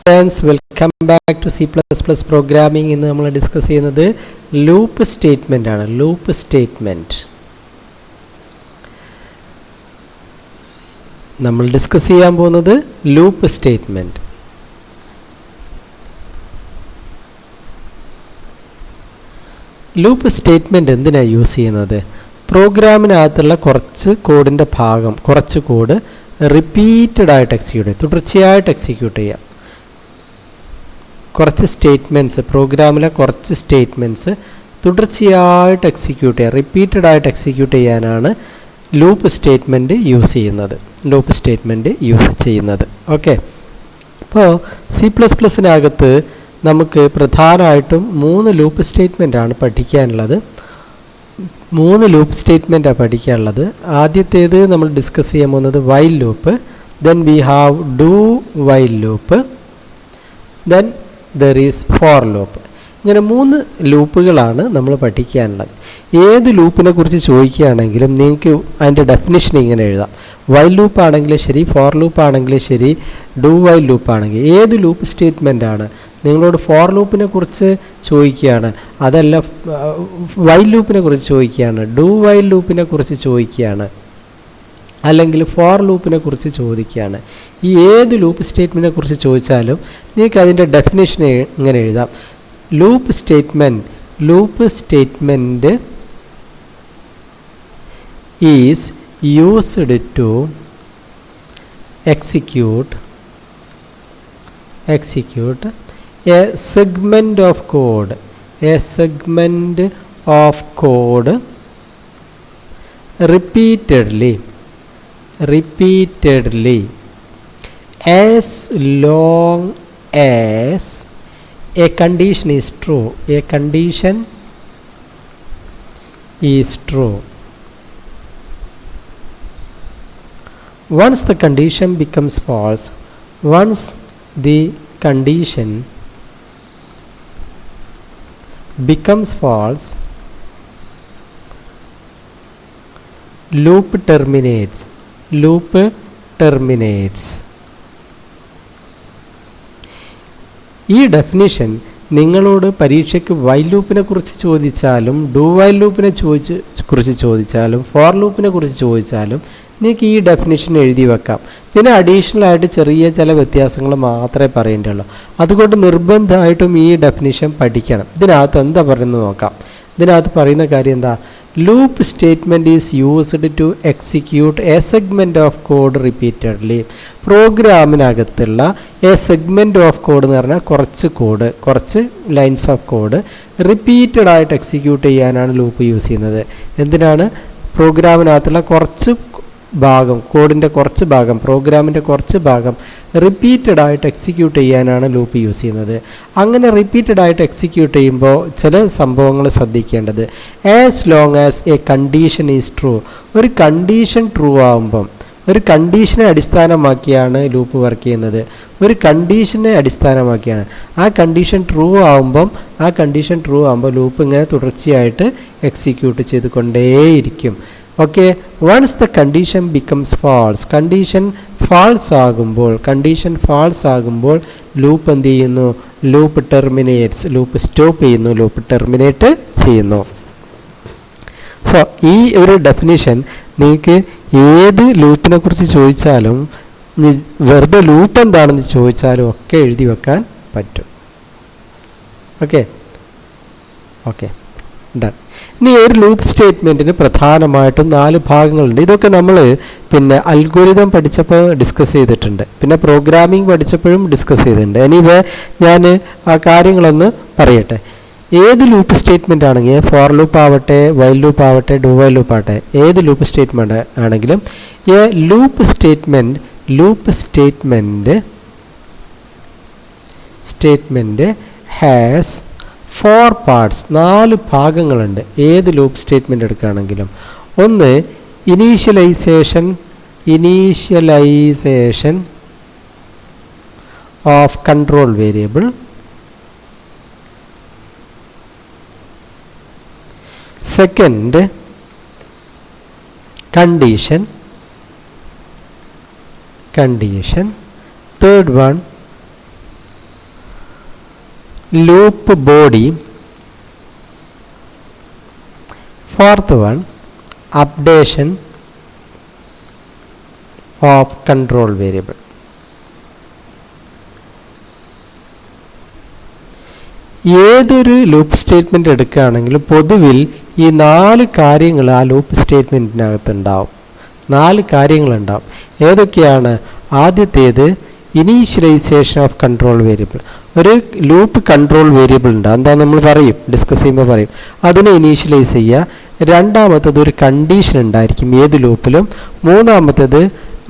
Friends, welcome back to C++ programming. ഇന്ന് നമ്മൾ discuss ചെയ്യുന്നത് ലൂപ്പ് സ്റ്റേറ്റ്മെൻ്റ് ആണ്. ലൂപ്പ് സ്റ്റേറ്റ്മെൻറ്റ് നമ്മൾ ഡിസ്കസ് ചെയ്യാൻ പോകുന്നത് ലൂപ്പ് സ്റ്റേറ്റ്മെൻറ്റ്. ലൂപ്പ് സ്റ്റേറ്റ്മെൻറ്റ് എന്തിനാണ് യൂസ് ചെയ്യുന്നത്? പ്രോഗ്രാമിനകത്തുള്ള കുറച്ച് കോഡിൻ്റെ ഭാഗം, കുറച്ച് കോഡ് റിപ്പീറ്റഡ് ആയിട്ട് എക്സിക്യൂട്ട് ചെയ്യും, തുടർച്ചയായിട്ട് എക്സിക്യൂട്ട് ചെയ്യാം. കുറച്ച് സ്റ്റേറ്റ്മെൻറ്റ്സ്, പ്രോഗ്രാമിലെ കുറച്ച് സ്റ്റേറ്റ്മെൻറ്റ്സ് തുടർച്ചയായിട്ട് എക്സിക്യൂട്ട് ചെയ്യുക, റിപ്പീറ്റഡ് ആയിട്ട് എക്സിക്യൂട്ട് ചെയ്യാനാണ് ലൂപ്പ് സ്റ്റേറ്റ്മെൻറ്റ് യൂസ് ചെയ്യുന്നത്. ഓക്കെ, അപ്പോൾ C++നകത്ത് നമുക്ക് പ്രധാനമായിട്ടും 3 ലൂപ്പ് സ്റ്റേറ്റ്മെൻറ്റാണ് പഠിക്കാനുള്ളത്. 3 ലൂപ്പ് സ്റ്റേറ്റ്മെൻറ്റാണ് പഠിക്കാനുള്ളത്. ആദ്യത്തേത് നമ്മൾ ഡിസ്കസ് ചെയ്യാൻ പോകുന്നത് while loop, then we have do while loop, then there is for loop. ഇങ്ങനെ 3 ലൂപ്പുകളാണ് നമ്മൾ പഠിക്കാനുള്ളത്. ഏത് ലൂപ്പിനെ കുറിച്ച് ചോദിക്കുകയാണെങ്കിലും നിങ്ങൾക്ക് അതിൻ്റെ ഡെഫിനിഷൻ ഇങ്ങനെ എഴുതാം. വൈൽ ലൂപ്പ് ആണെങ്കിലും ശരി, ഫോർ ലൂപ്പ് ആണെങ്കിലും ശരി, ഡു വൈൽ ലൂപ്പ് ആണെങ്കിൽ ഏത് ലൂപ്പ് സ്റ്റേറ്റ്മെൻ്റ് ആണ്. നിങ്ങളോട് ഫോർ ലൂപ്പിനെ കുറിച്ച് ചോദിക്കുകയാണ്, അതല്ല വൈൽ ലൂപ്പിനെ കുറിച്ച് ചോദിക്കുകയാണ്, ഡു വൈൽ ലൂപ്പിനെ കുറിച്ച് ചോദിക്കുകയാണ്, അല്ലെങ്കിൽ ഫോർ ലൂപ്പിനെ കുറിച്ച് ചോദിക്കുകയാണ്. ഈ ഏത് ലൂപ്പ് സ്റ്റേറ്റ്മെൻറ്റിനെ കുറിച്ച് ചോദിച്ചാലും നിങ്ങൾക്ക് അതിൻ്റെ ഡെഫിനേഷൻ ഇങ്ങനെ എഴുതാം. Loop statement is used to execute a segment of code repeatedly as long as a condition is true. Once the condition becomes false, loop terminates. ഈ ഡെഫിനിഷൻ നിങ്ങളോട് പരീക്ഷയ്ക്ക് വൈൽ ലൂപ്പിനെ കുറിച്ച് ചോദിച്ചാലും, ഡു വൈൽ ലൂപ്പിനെ കുറിച്ച് ചോദിച്ചാലും, ഫോർ ലൂപ്പിനെ കുറിച്ച് ചോദിച്ചാലും നിങ്ങൾക്ക് ഈ ഡെഫിനിഷൻ എഴുതി വെക്കാം. പിന്നെ അഡീഷണൽ ആയിട്ട് ചെറിയ ചില വ്യത്യാസങ്ങൾ മാത്രമേ പറയേണ്ടുള്ളൂ. അതുകൊണ്ട് നിർബന്ധമായിട്ടും ഈ ഡെഫിനിഷൻ പഠിക്കണം. ഇതിനകത്ത് എന്താ പറയുന്നത് നോക്കാം. ഇതിനകത്ത് പറയുന്ന കാര്യം എന്താ? Loop statement is used to execute a segment of code repeatedly. പ്രോഗ്രാമിനകത്തുള്ള എ സെഗ്മെൻറ്റ് ഓഫ് കോഡ് എന്ന് പറഞ്ഞാൽ കുറച്ച് ലൈൻസ് ഓഫ് കോഡ് റിപ്പീറ്റഡ് ആയിട്ട് എക്സിക്യൂട്ട് ചെയ്യാനാണ് ലൂപ്പ് യൂസ് ചെയ്യുന്നത്. എന്തിനാണ്? പ്രോഗ്രാമിനകത്തുള്ള കോഡിൻ്റെ പ്രോഗ്രാമിൻ്റെ കുറച്ച് ഭാഗം റിപ്പീറ്റഡ് ആയിട്ട് എക്സിക്യൂട്ട് ചെയ്യാനാണ് ലൂപ്പ് യൂസ് ചെയ്യുന്നത്. അങ്ങനെ റിപ്പീറ്റഡ് ആയിട്ട് എക്സിക്യൂട്ട് ചെയ്യുമ്പോൾ ചില സംഭവങ്ങൾ ശ്രദ്ധിക്കേണ്ടത്, as long as a condition is true. ഒരു കണ്ടീഷൻ ട്രൂ ആകുമ്പം, ഒരു കണ്ടീഷനെ അടിസ്ഥാനമാക്കിയാണ് ലൂപ്പ് വർക്ക് ചെയ്യുന്നത്. ആ കണ്ടീഷൻ ട്രൂ ആകുമ്പം ലൂപ്പ് ഇങ്ങനെ തുടർച്ചയായിട്ട് എക്സിക്യൂട്ട് ചെയ്തുകൊണ്ടേയിരിക്കും. Okay, once the condition becomes false, condition false ആകുമ്പോൾ ലൂപ്പ് എന്ത് ചെയ്യുന്നു? ലൂപ്പ് ടെർമിനേറ്റ് ചെയ്യുന്നു. സോ ഈ ഒരു ഡെഫിനിഷൻ നിങ്ങൾക്ക് ഏത് ലൂപ്പിനെ കുറിച്ച് ചോദിച്ചാലും, വെറുതെ ലൂപ്പ് എന്താണെന്ന് ചോദിച്ചാലും ഒക്കെ എഴുതി വെക്കാൻ പറ്റും. Okay done. ഇനി ഒരു ലൂപ്പ് സ്റ്റേറ്റ്മെൻറ്റിന് പ്രധാനമായിട്ടും 4 ഭാഗങ്ങളുണ്ട്. ഇതൊക്കെ നമ്മൾ പിന്നെ അൽഗോരിതം പഠിച്ചപ്പോൾ ഡിസ്കസ് ചെയ്തിട്ടുണ്ട്, പിന്നെ പ്രോഗ്രാമിംഗ് പഠിച്ചപ്പോഴും ഡിസ്കസ് ചെയ്തിട്ടുണ്ട്. എനിവേ ഞാൻ ആ കാര്യങ്ങളൊന്ന് പറയട്ടെ. ഏത് ലൂപ്പ് സ്റ്റേറ്റ്മെൻറ്റ് ആണെങ്കിൽ, ഫോർ ലൂപ്പ് ആവട്ടെ, വൈൽ ലൂപ്പ് ആവട്ടെ, ഡു വൈൽ ലൂപ്പ് ആവട്ടെ, ഏത് ലൂപ്പ് സ്റ്റേറ്റ്മെൻറ്റ് ആണെങ്കിലും a loop statement has 4 parts, 4 ഭാഗങ്ങളുണ്ട്. ഏത് ലൂപ്പ് സ്റ്റേറ്റ്മെൻറ്റ് എടുക്കുകയാണെങ്കിലും, ഒന്ന് initialization of control variable, second condition, third one loop body. Fourth one, updation of control variable. ഏതൊരു ലൂപ്പ് സ്റ്റേറ്റ്മെൻറ്റ് എടുക്കുകയാണെങ്കിലും പൊതുവിൽ ഈ 4 കാര്യങ്ങൾ ആ ലൂപ്പ് സ്റ്റേറ്റ്മെൻറ്റിനകത്ത് ഉണ്ടാവും. 4 കാര്യങ്ങളുണ്ടാവും. ഏതൊക്കെയാണ്? ആദ്യത്തേത് ഇനീഷ്യലൈസേഷൻ ഓഫ് കൺട്രോൾ വേരിയബിൾ. ഒരു ലൂപ്പ് കൺട്രോൾ വേരിയബിൾ ഉണ്ട്, എന്താ നമ്മൾ പറയും, ഡിസ്കസ് ചെയ്യുമ്പോൾ പറയും, അതിനെ ഇനീഷ്യലൈസ് ചെയ്യുക. രണ്ടാമത്തേത് ഒരു കണ്ടീഷൻ ഉണ്ടായിരിക്കും ഏത് ലൂപ്പിലും. മൂന്നാമത്തേത്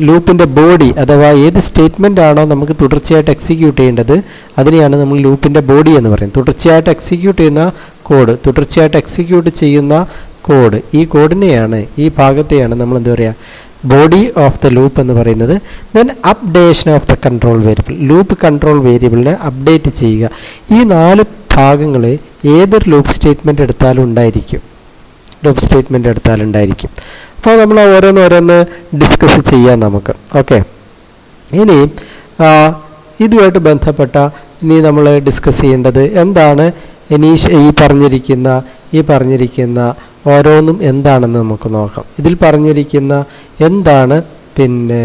ലൂപ്പിൻ്റെ ബോഡി, അഥവാ ഏത് സ്റ്റേറ്റ്മെൻ്റ് ആണോ നമുക്ക് തുടർച്ചയായിട്ട് എക്സിക്യൂട്ട് ചെയ്യേണ്ടത് അതിനെയാണ് നമ്മൾ ലൂപ്പിൻ്റെ ബോഡി എന്ന് പറയുന്നത്. തുടർച്ചയായിട്ട് എക്സിക്യൂട്ട് ചെയ്യുന്ന കോഡ്, ഈ കോഡിനെയാണ്, ഈ ഭാഗത്തെയാണ് നമ്മൾ എന്താ പറയുക, ബോഡി ഓഫ് ദ ലൂപ്പ് എന്ന് പറയുന്നത്. Then updation of the control variable, loop control വേരിയബിളിനെ അപ്ഡേറ്റ് ചെയ്യുക. ഈ 4 ഭാഗങ്ങൾ ഏതൊരു ലൂപ്പ് സ്റ്റേറ്റ്മെൻറ്റ് എടുത്താലും ഉണ്ടായിരിക്കും. അപ്പോൾ നമ്മൾ ഓരോന്ന് ഡിസ്കസ് ചെയ്യാം നമുക്ക്. ഓക്കെ, ഇനി ഇതുമായിട്ട് ബന്ധപ്പെട്ട ഇനി നമ്മൾ ഡിസ്കസ് ചെയ്യേണ്ടത് എന്താണ്, ഈ പറഞ്ഞിരിക്കുന്ന ഓരോന്നും എന്താണെന്ന് നമുക്ക് നോക്കാം. ഇതിൽ പറഞ്ഞിരിക്കുന്ന എന്താണ് പിന്നെ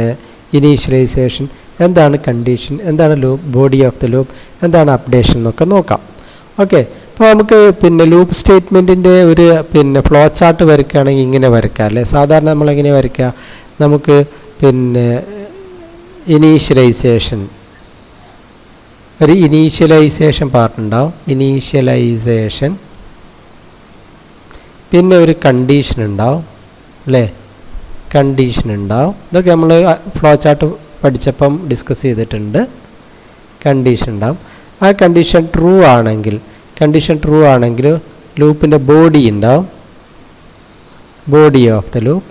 ഇനീഷ്യലൈസേഷൻ, എന്താണ് കണ്ടീഷൻ, എന്താണ് loop, body of the loop, എന്താണ് അപ്ഡേഷൻ എന്നൊക്കെ നോക്കാം. ഓക്കെ, അപ്പോൾ നമുക്ക് പിന്നെ ലൂപ്പ് സ്റ്റേറ്റ്മെൻറ്റിൻ്റെ ഒരു പിന്നെ ഫ്ലോ ചാർട്ട് വരയ്ക്കുകയാണെങ്കിൽ ഇങ്ങനെ വരയ്ക്കാം അല്ലേ. സാധാരണ നമ്മളെങ്ങനെ വരയ്ക്കുക, നമുക്ക് പിന്നെ ഒരു ഇനീഷ്യലൈസേഷൻ പാർട്ട് ഉണ്ടാവും, പിന്നെ ഒരു കണ്ടീഷൻ ഉണ്ടാവും അല്ലേ, ഇതൊക്കെ നമ്മൾ ഫ്ലോ ചാർട്ട് പഠിച്ചപ്പം ഡിസ്കസ് ചെയ്തിട്ടുണ്ട്. കണ്ടീഷൻ ഉണ്ടാവും. ആ കണ്ടീഷൻ ട്രൂ ആണെങ്കിൽ ലൂപ്പിൻ്റെ ബോഡി ഉണ്ടാവും, ബോഡി ഓഫ് ദ ലൂപ്പ്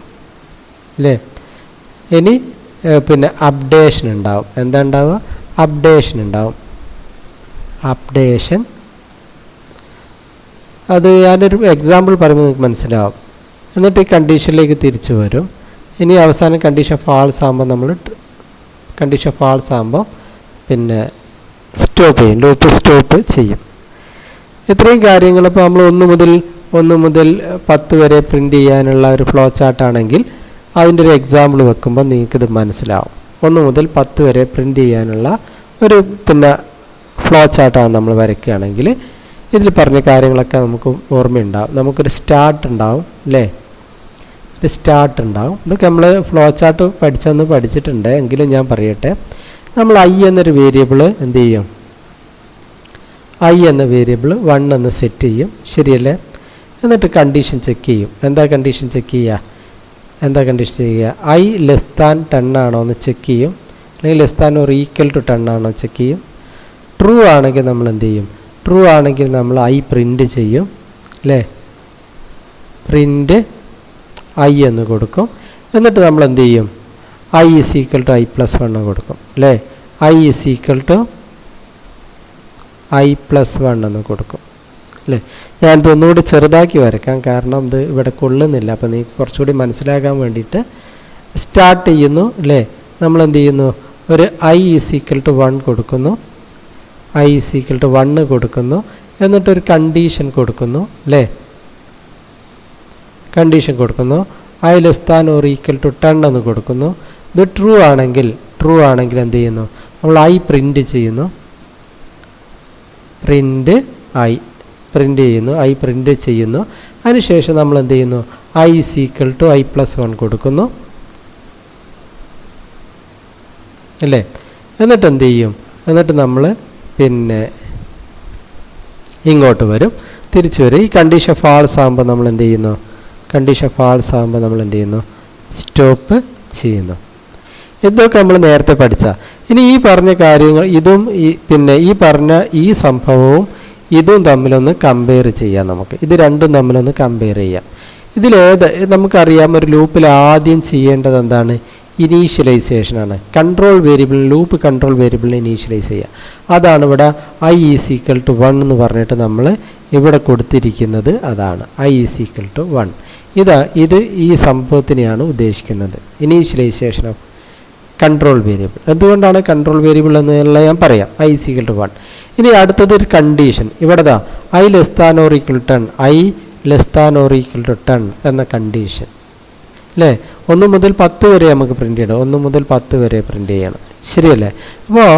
അല്ലേ. ഇനി പിന്നെ അപ്ഡേഷൻ ഉണ്ടാവും. എന്താ ഉണ്ടാവുക? അപ്ഡേഷൻ. അത് ഞാനൊരു എക്സാമ്പിൾ പറയുമ്പോൾ നിങ്ങൾക്ക് മനസ്സിലാവും. എന്നിട്ട് ഈ കണ്ടീഷനിലേക്ക് തിരിച്ചു വരും. ഇനി അവസാനം കണ്ടീഷൻ ഫാൾസ് ആകുമ്പോൾ പിന്നെ ലൂപ്പ് സ്റ്റോപ്പ് ചെയ്യും. ഇത്രയും കാര്യങ്ങൾ ഇപ്പോൾ നമ്മൾ 1 മുതൽ 10 വരെ പ്രിൻ്റ് ചെയ്യാനുള്ള ഒരു ഫ്ലോ ചാർട്ടാണെങ്കിൽ അതിൻ്റെ ഒരു എക്സാമ്പിൾ വെക്കുമ്പോൾ നിങ്ങൾക്കിത് മനസ്സിലാവും. 1 മുതൽ 10 വരെ പ്രിൻ്റ് ചെയ്യാനുള്ള ഒരു പിന്നെ ഫ്ലോ ചാർട്ടാണ് നമ്മൾ വരയ്ക്കുകയാണെങ്കിൽ ഇതിൽ പറഞ്ഞ കാര്യങ്ങളൊക്കെ നമുക്ക് ഓർമ്മയുണ്ടാവും. നമുക്കൊരു സ്റ്റാർട്ട് ഉണ്ടാവും അല്ലേ, ഇതൊക്കെ നമ്മൾ ഫ്ലോ ചാർട്ട് പഠിച്ചിട്ടുണ്ട്, എങ്കിലും ഞാൻ പറയട്ടെ. നമ്മൾ ഐ എന്നൊരു വേരിയബിൾ എന്ത് ചെയ്യും, ഐ എന്ന വേരിയബിൾ 1 എന്ന് സെറ്റ് ചെയ്യും, ശരിയല്ലേ. എന്നിട്ട് കണ്ടീഷൻ ചെക്ക് ചെയ്യും. എന്താ കണ്ടീഷൻ ചെക്ക് ചെയ്യുക, ഐ ലെസ് ദാൻ 10 ആണോ എന്ന് ചെക്ക് ചെയ്യും, അല്ലെങ്കിൽ less than or equal to 10 ആണോ ചെക്ക് ചെയ്യും. ട്രൂ ആണെങ്കിൽ നമ്മൾ എന്ത് ചെയ്യും, നമ്മൾ ഐ പ്രിൻ്റ് ചെയ്യും അല്ലേ, പ്രിൻ്റ് ഐ എന്ന് കൊടുക്കും. എന്നിട്ട് നമ്മൾ എന്ത് ചെയ്യും, I is equal to i+1 കൊടുക്കും അല്ലേ, I is equal to i+1 എന്ന് കൊടുക്കും അല്ലേ. ഞാനിത് ഒന്നുകൂടി ചെറുതാക്കി വരയ്ക്കാം, കാരണം ഇത് ഇവിടെ കൊള്ളുന്നില്ല. അപ്പോൾ നിങ്ങൾക്ക് കുറച്ചുകൂടി മനസ്സിലാക്കാൻ വേണ്ടിയിട്ട് സ്റ്റാർട്ട് ചെയ്യുന്നു അല്ലേ. നമ്മൾ എന്ത് ചെയ്യുന്നു, ഒരു ഐ ഈസ് ഈക്വൽ ടു 1 കൊടുക്കുന്നു, എന്നിട്ടൊരു കണ്ടീഷൻ കൊടുക്കുന്നു അല്ലേ, I less than or equal to 10 എന്ന് കൊടുക്കുന്നു. ഇത് ട്രൂ ആണെങ്കിൽ എന്ത് ചെയ്യുന്നു, നമ്മൾ ഐ പ്രിൻ്റ് ചെയ്യുന്നു, അതിനുശേഷം നമ്മൾ എന്ത് ചെയ്യുന്നു, I is equal to i+1 കൊടുക്കുന്നു അല്ലേ. എന്നിട്ട് എന്ത് ചെയ്യും, നമ്മൾ പിന്നെ ഇങ്ങോട്ട് വരും, തിരിച്ചു വരും. ഈ കണ്ടീഷൻ ഫാൾസ് ആകുമ്പോൾ നമ്മൾ എന്ത് ചെയ്യുന്നു, സ്റ്റോപ്പ് ചെയ്യുന്നു. ഇതൊക്കെ നമ്മൾ നേരത്തെ പഠിച്ച. ഇനി ഈ പറഞ്ഞ കാര്യങ്ങൾ ഇതും പിന്നെ ഈ പറഞ്ഞ ഈ സംഭവവും ഇതും തമ്മിലൊന്ന് കമ്പയർ ചെയ്യാം. നമുക്ക് ഇത് രണ്ടും തമ്മിലൊന്ന് കമ്പയർ ചെയ്യാം. ഇതിലേത് നമുക്കറിയാം, ഒരു ലൂപ്പിൽ ആദ്യം ചെയ്യേണ്ടത് എന്താണ്, ഇനീഷ്യലൈസേഷനാണ്. ലൂപ്പ് കൺട്രോൾ വേരിയബിളിനെ ഇനീഷ്യലൈസ് ചെയ്യുക. അതാണ് ഇവിടെ ഐ ഈസ് ഈക്വൽ ടു 1 എന്ന് പറഞ്ഞിട്ട് നമ്മൾ ഇവിടെ കൊടുത്തിരിക്കുന്നത്. അതാണ് ഐ ഈസ് ഈക്വൽ ടു 1. ഇത് ഈ സംഭവത്തിനെയാണ് ഉദ്ദേശിക്കുന്നത്, ഇനീഷ്യലൈസേഷൻ ഓഫ് കൺട്രോൾ വേരിയബിൾ. എന്തുകൊണ്ടാണ് കൺട്രോൾ വേരിയബിൾ എന്നുള്ള ഞാൻ പറയാം. i is equal to 1. ഇനി അടുത്തത് ഒരു കണ്ടീഷൻ. ഇവിടെ ദാ i less than or equal to 10, i less than or equal to 10 എന്ന കണ്ടീഷൻ അല്ലേ. 1 മുതൽ 10 വരെ നമുക്ക് പ്രിൻ്റ് ചെയ്യണം. 1 മുതൽ 10 വരെ പ്രിൻ്റ് ചെയ്യണം, ശരിയല്ലേ? അപ്പോൾ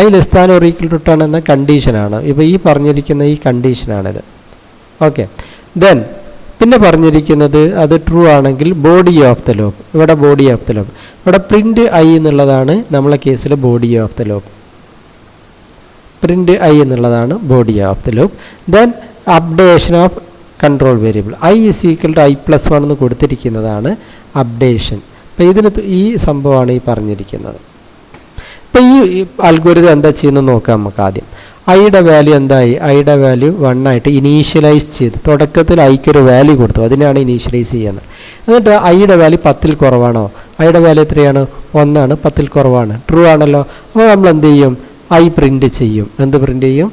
i less than or equal to 10 എന്ന കണ്ടീഷനാണ് ഇപ്പോൾ ഈ പറഞ്ഞിരിക്കുന്ന ഈ കണ്ടീഷനാണിത്. ഓക്കെ, ദെൻ പിന്നെ പറഞ്ഞിരിക്കുന്നത് അത് ട്രൂ ആണെങ്കിൽ ബോഡി ഓഫ് ദ ലൂപ്പ്. ഇവിടെ ബോഡി ഓഫ് ദ ലൂപ്പ്, ഇവിടെ പ്രിൻ്റ് ഐ എന്നുള്ളതാണ് നമ്മളെ കേസിൽ body of the loop. Print i എന്നുള്ളതാണ് body of the loop. Then updation of control variable i is equal to i+1 എന്ന് കൊടുത്തിരിക്കുന്നതാണ് updation. അപ്പോൾ ഇതിന് ഈ സംഭവമാണ് ഈ പറഞ്ഞിരിക്കുന്നത്. ഇപ്പോൾ ഈ അൽഗോരിതം എന്താ ചെയ്യുന്നത് നോക്കാം നമുക്ക് ആദ്യം. ഐയുടെ വാല്യൂ എന്തായി? ഐയുടെ വാല്യൂ 1 ആയിട്ട് ഇനീഷ്യലൈസ് ചെയ്ത് തുടക്കത്തിൽ ഐക്കൊരു വാല്യൂ കൊടുത്തു, അതിനാണ് ഇനീഷ്യലൈസ് ചെയ്യുന്നത്. എന്നിട്ട് ഐയുടെ വാല്യൂ 10ൽ കുറവാണോ? ഐയുടെ വാല്യൂ എത്രയാണ്? 1 ആണ്, 10ൽ കുറവാണ്, ട്രൂ ആണല്ലോ. അപ്പോൾ നമ്മൾ എന്ത് ചെയ്യും? ഐ പ്രിൻ്റ് ചെയ്യും. എന്ത് പ്രിൻ്റ് ചെയ്യും?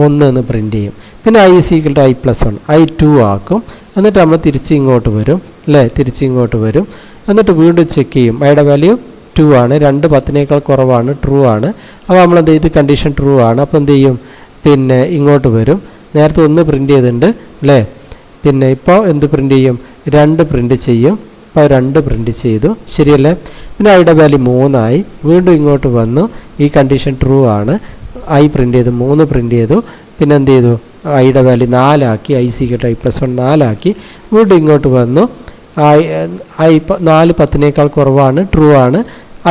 1 എന്ന് പ്രിൻ്റ് ചെയ്യും. പിന്നെ i is equal to i+1, i 2 ആക്കും. എന്നിട്ട് നമ്മൾ തിരിച്ച് ഇങ്ങോട്ട് വരും അല്ലേ, തിരിച്ച് ഇങ്ങോട്ട് വരും. എന്നിട്ട് വീണ്ടും ചെക്ക് ചെയ്യും. ഐയുടെ വാല്യൂ 2 ആണ്, 2 10നേക്കാൾ കുറവാണ്, ട്രൂ ആണ്. അപ്പോൾ നമ്മൾ എന്ത് ചെയ്ത് കണ്ടീഷൻ ട്രൂ ആണ്. അപ്പോൾ എന്ത് ചെയ്യും? പിന്നെ ഇങ്ങോട്ട് വരും. നേരത്തെ 1 പ്രിൻ്റ് ചെയ്തിട്ടുണ്ട് അല്ലേ, പിന്നെ ഇപ്പോൾ എന്ത് പ്രിൻ്റ് ചെയ്യും? 2 പ്രിൻ്റ് ചെയ്യും. അപ്പോൾ 2 പ്രിൻ്റ് ചെയ്തു, ശരിയല്ലേ? പിന്നെ ഐയുടെ വാല്യൂ 3 ആയി. വീണ്ടും ഇങ്ങോട്ട് വന്നു, ഈ കണ്ടീഷൻ ട്രൂ ആണ്. ഐ പ്രിൻ്റ് ചെയ്തു, 3 പ്രിൻ്റ് ചെയ്തു. പിന്നെ എന്ത് ചെയ്തു? ഐയുടെ വാല്യൂ 4 ആക്കി, i is equal to i+1 4 ആക്കി. വീണ്ടും ഇങ്ങോട്ട് വന്നു, ഐ 4 10നേക്കാൾ കുറവാണ്, ട്രൂ ആണ്.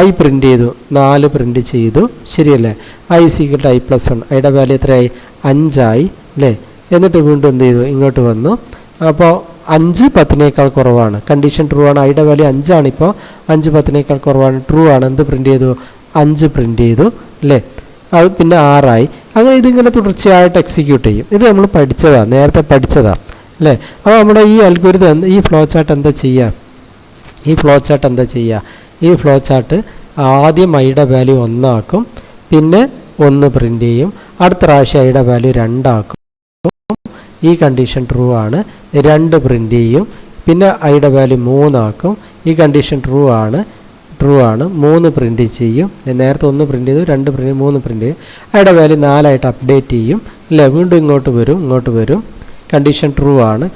ഐ പ്രിൻ്റ് ചെയ്തു, 4 പ്രിൻ്റ് ചെയ്തു, ശരിയല്ലേ? i is equal to i+1, ഐയുടെ വാല്യൂ എത്രയായി? 5 ആയി അല്ലേ? എന്നിട്ട് വീണ്ടും എന്ത് ചെയ്തു? ഇങ്ങോട്ട് വന്നു. അപ്പോൾ 5 10നേക്കാൾ കുറവാണ്, കണ്ടീഷൻ ട്രൂ ആണ്. ഐയുടെ വാല്യൂ 5 ആണ്, ഇപ്പോൾ 5 10നേക്കാൾ കുറവാണ്, ട്രൂ ആണ്. എന്ത് പ്രിൻ്റ് ചെയ്തു? 5 പ്രിൻ്റ് ചെയ്തു അല്ലേ? അത് പിന്നെ 6 ആയി. അങ്ങനെ ഇതിങ്ങനെ തുടർച്ചയായിട്ട് എക്സിക്യൂട്ട് ചെയ്യും. ഇത് നമ്മൾ പഠിച്ചതാണ്, നേരത്തെ പഠിച്ചതാണ് അല്ലേ? അപ്പോൾ നമ്മുടെ ഈ അൽഗോരിതം ഈ ഫ്ലോ ചാർട്ട് എന്താ ചെയ്യുക? ഈ ഫ്ലോ ചാർട്ട് എന്താ ചെയ്യുക? ഈ ഫ്ലോ ചാർട്ട് ആദ്യം ഐയുടെ വാല്യൂ 1 ആക്കും, പിന്നെ 1 പ്രിൻ്റ് ചെയ്യും. അടുത്ത പ്രാവശ്യം ഐയുടെ വാല്യൂ 2 ആക്കും, ഈ കണ്ടീഷൻ ട്രൂ ആണ്, 2 പ്രിൻ്റ് ചെയ്യും. പിന്നെ ഐയുടെ വാല്യൂ 3 ആക്കും, ഈ കണ്ടീഷൻ ട്രൂ ആണ്, 3 പ്രിൻ്റ് ചെയ്യും. നേരത്തെ 1 പ്രിൻ്റ് ചെയ്തു, 2 പ്രിൻ്റ്, 3 പ്രിൻ്റ് ചെയ്യും. ഐയുടെ വാല്യൂ 4 ആയിട്ട് അപ്ഡേറ്റ് ചെയ്യും അല്ലേ? വീണ്ടും ഇങ്ങോട്ട് വരും, കണ്ടീഷൻ ട്രൂ ആണ്,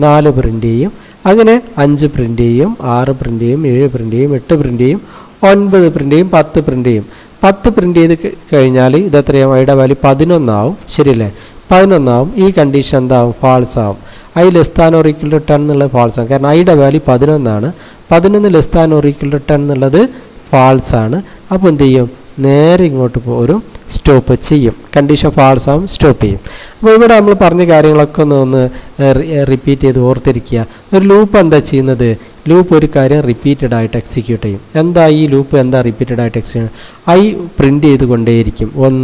4 പ്രിൻ്റ് ചെയ്യും. അങ്ങനെ 5 പ്രിൻ്റ് ചെയ്യും, 6 പ്രിൻ്റ് ചെയ്യും, 7 പ്രിൻ്റ് ചെയ്യും, 8 പ്രിൻ്റ് ചെയ്യും, 9 പ്രിൻ്റ് ചെയ്യും, 10 പ്രിൻ്റ് ചെയ്യും. 10 പ്രിൻ്റ് ചെയ്ത് കഴിഞ്ഞാൽ ഇതെത്രയാവും? ഐയുടെ വാല്യൂ 11 ആവും, ശരിയല്ലേ? 11 ആവും. ഈ കണ്ടീഷൻ എന്താവും? ഫാൾസ് ആവും. i less than or equal to 10 എന്നുള്ളത് ഫാൾസ് ആണ്, കാരണം ഐയുടെ വാല്യൂ 11 ആണ്. 11 less than or equal to 10 എന്നുള്ളത് ഫാൾസ് ആണ്. അപ്പോൾ എന്ത് ചെയ്യും? നേരെ ഇങ്ങോട്ട് പോരും, സ്റ്റോപ്പ് ചെയ്യും. കണ്ടീഷൻ ഫാൾസ് ആവും, സ്റ്റോപ്പ് ചെയ്യും. അപ്പോൾ ഇവിടെ നമ്മൾ പറഞ്ഞ കാര്യങ്ങളൊക്കെ ഒന്ന് റിപ്പീറ്റ് ചെയ്ത് ഓർത്തിരിക്കുക. ഒരു ലൂപ്പ് എന്താ ചെയ്യുന്നത്? ലൂപ്പ് ഒരു കാര്യം റിപ്പീറ്റഡ് ആയിട്ട് എക്സിക്യൂട്ട് ചെയ്യും. എന്താ ഈ ലൂപ്പ് എന്താ റിപ്പീറ്റഡ് ആയിട്ട് എക്സിക്യൂട്ട്? I print ചെയ്തുകൊണ്ടേയിരിക്കും. 1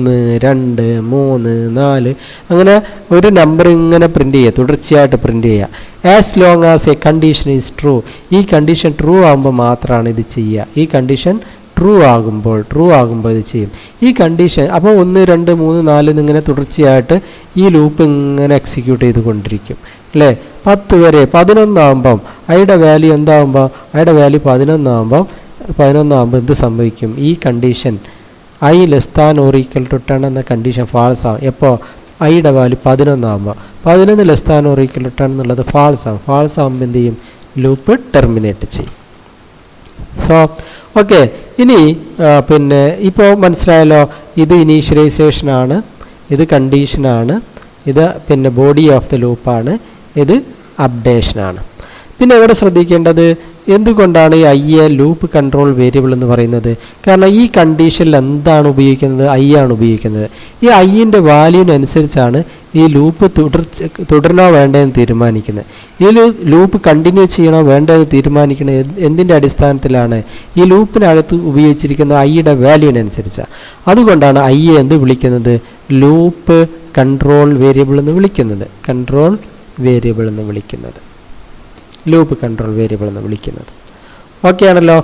2 3 4 അങ്ങനെ ഒരു നമ്പർ ഇങ്ങനെ പ്രിൻ്റ് ചെയ്യുക, തുടർച്ചയായിട്ട് പ്രിൻ്റ് ചെയ്യുക. As long as a condition is true. ഈ കണ്ടീഷൻ ട്രൂ ആകുമ്പോൾ മാത്രമാണ് ഇത് ചെയ്യുക. ഈ കണ്ടീഷൻ ട്രൂ ആകുമ്പോൾ ഇത് ചെയ്യും. ഈ കണ്ടീഷൻ അപ്പോൾ 1 2 3 4 എന്നിങ്ങനെ തുടർച്ചയായിട്ട് ഈ ലൂപ്പ് ഇങ്ങനെ എക്സിക്യൂട്ട് ചെയ്തുകൊണ്ടിരിക്കും അല്ലേ? 10 വരെ. 11 ആകുമ്പം ഐയുടെ വാല്യൂ എന്താകുമ്പോൾ? ഐയുടെ വാല്യൂ 11 ആകുമ്പോൾ എന്ത് സംഭവിക്കും? ഈ condition i less than or equal to 10 എന്ന കണ്ടീഷൻ ഫാൾസ് ആകും. എപ്പോൾ? ഐയുടെ വാല്യൂ 11 ആകുമ്പോൾ. 11 less than or equal to 10 എന്നുള്ളത് ഫാൾസ് ആകും. ഫാൾസ് ആകുമ്പോൾ എന്ത് ചെയ്യും? ലൂപ്പ് ടെർമിനേറ്റ് ചെയ്യും. സോ ഓക്കെ, ഇനി പിന്നെ ഇപ്പോൾ മനസ്സിലായല്ലോ, ഇത് ഇനീഷ്യലൈസേഷനാണ്, ഇത് കണ്ടീഷനാണ്, ഇത് പിന്നെ ബോഡി ഓഫ് ദ ലൂപ്പാണ്, ഇത് അപ്ഡേഷനാണ്. പിന്നെ ഇവിടെ ശ്രദ്ധിക്കേണ്ടത് എന്തുകൊണ്ടാണ് ഈ ഐ ലൂപ്പ് കൺട്രോൾ വേരിയബിൾ എന്ന് പറയുന്നത്? കാരണം ഈ കണ്ടീഷനിൽ എന്താണ് ഉപയോഗിക്കുന്നത്? ഐ ആണ് ഉപയോഗിക്കുന്നത്. ഈ ഐൻ്റെ വാല്യൂവിനനുസരിച്ചാണ് ഈ ലൂപ്പ് തുടരണോ വേണ്ടതെന്ന് തീരുമാനിക്കുന്നത്. ഈ ലൂപ്പ് കണ്ടിന്യൂ ചെയ്യണോ വേണ്ടതെന്ന് തീരുമാനിക്കുന്നത് എന്തിൻ്റെ അടിസ്ഥാനത്തിലാണ്? ഈ ലൂപ്പിനകത്ത് ഉപയോഗിച്ചിരിക്കുന്ന ഐയുടെ വാല്യൂവിനനുസരിച്ചാണ്. അതുകൊണ്ടാണ് ഐ എന്ത് വിളിക്കുന്നത്? ലൂപ്പ് കൺട്രോൾ വേരിയബിൾ എന്ന് വിളിക്കുന്നത്. ലൂപ്പ് കൺട്രോൾ വേരിയബിൾ എന്ന് വിളിക്കുന്നത്. ഓക്കെ ആണല്ലോ.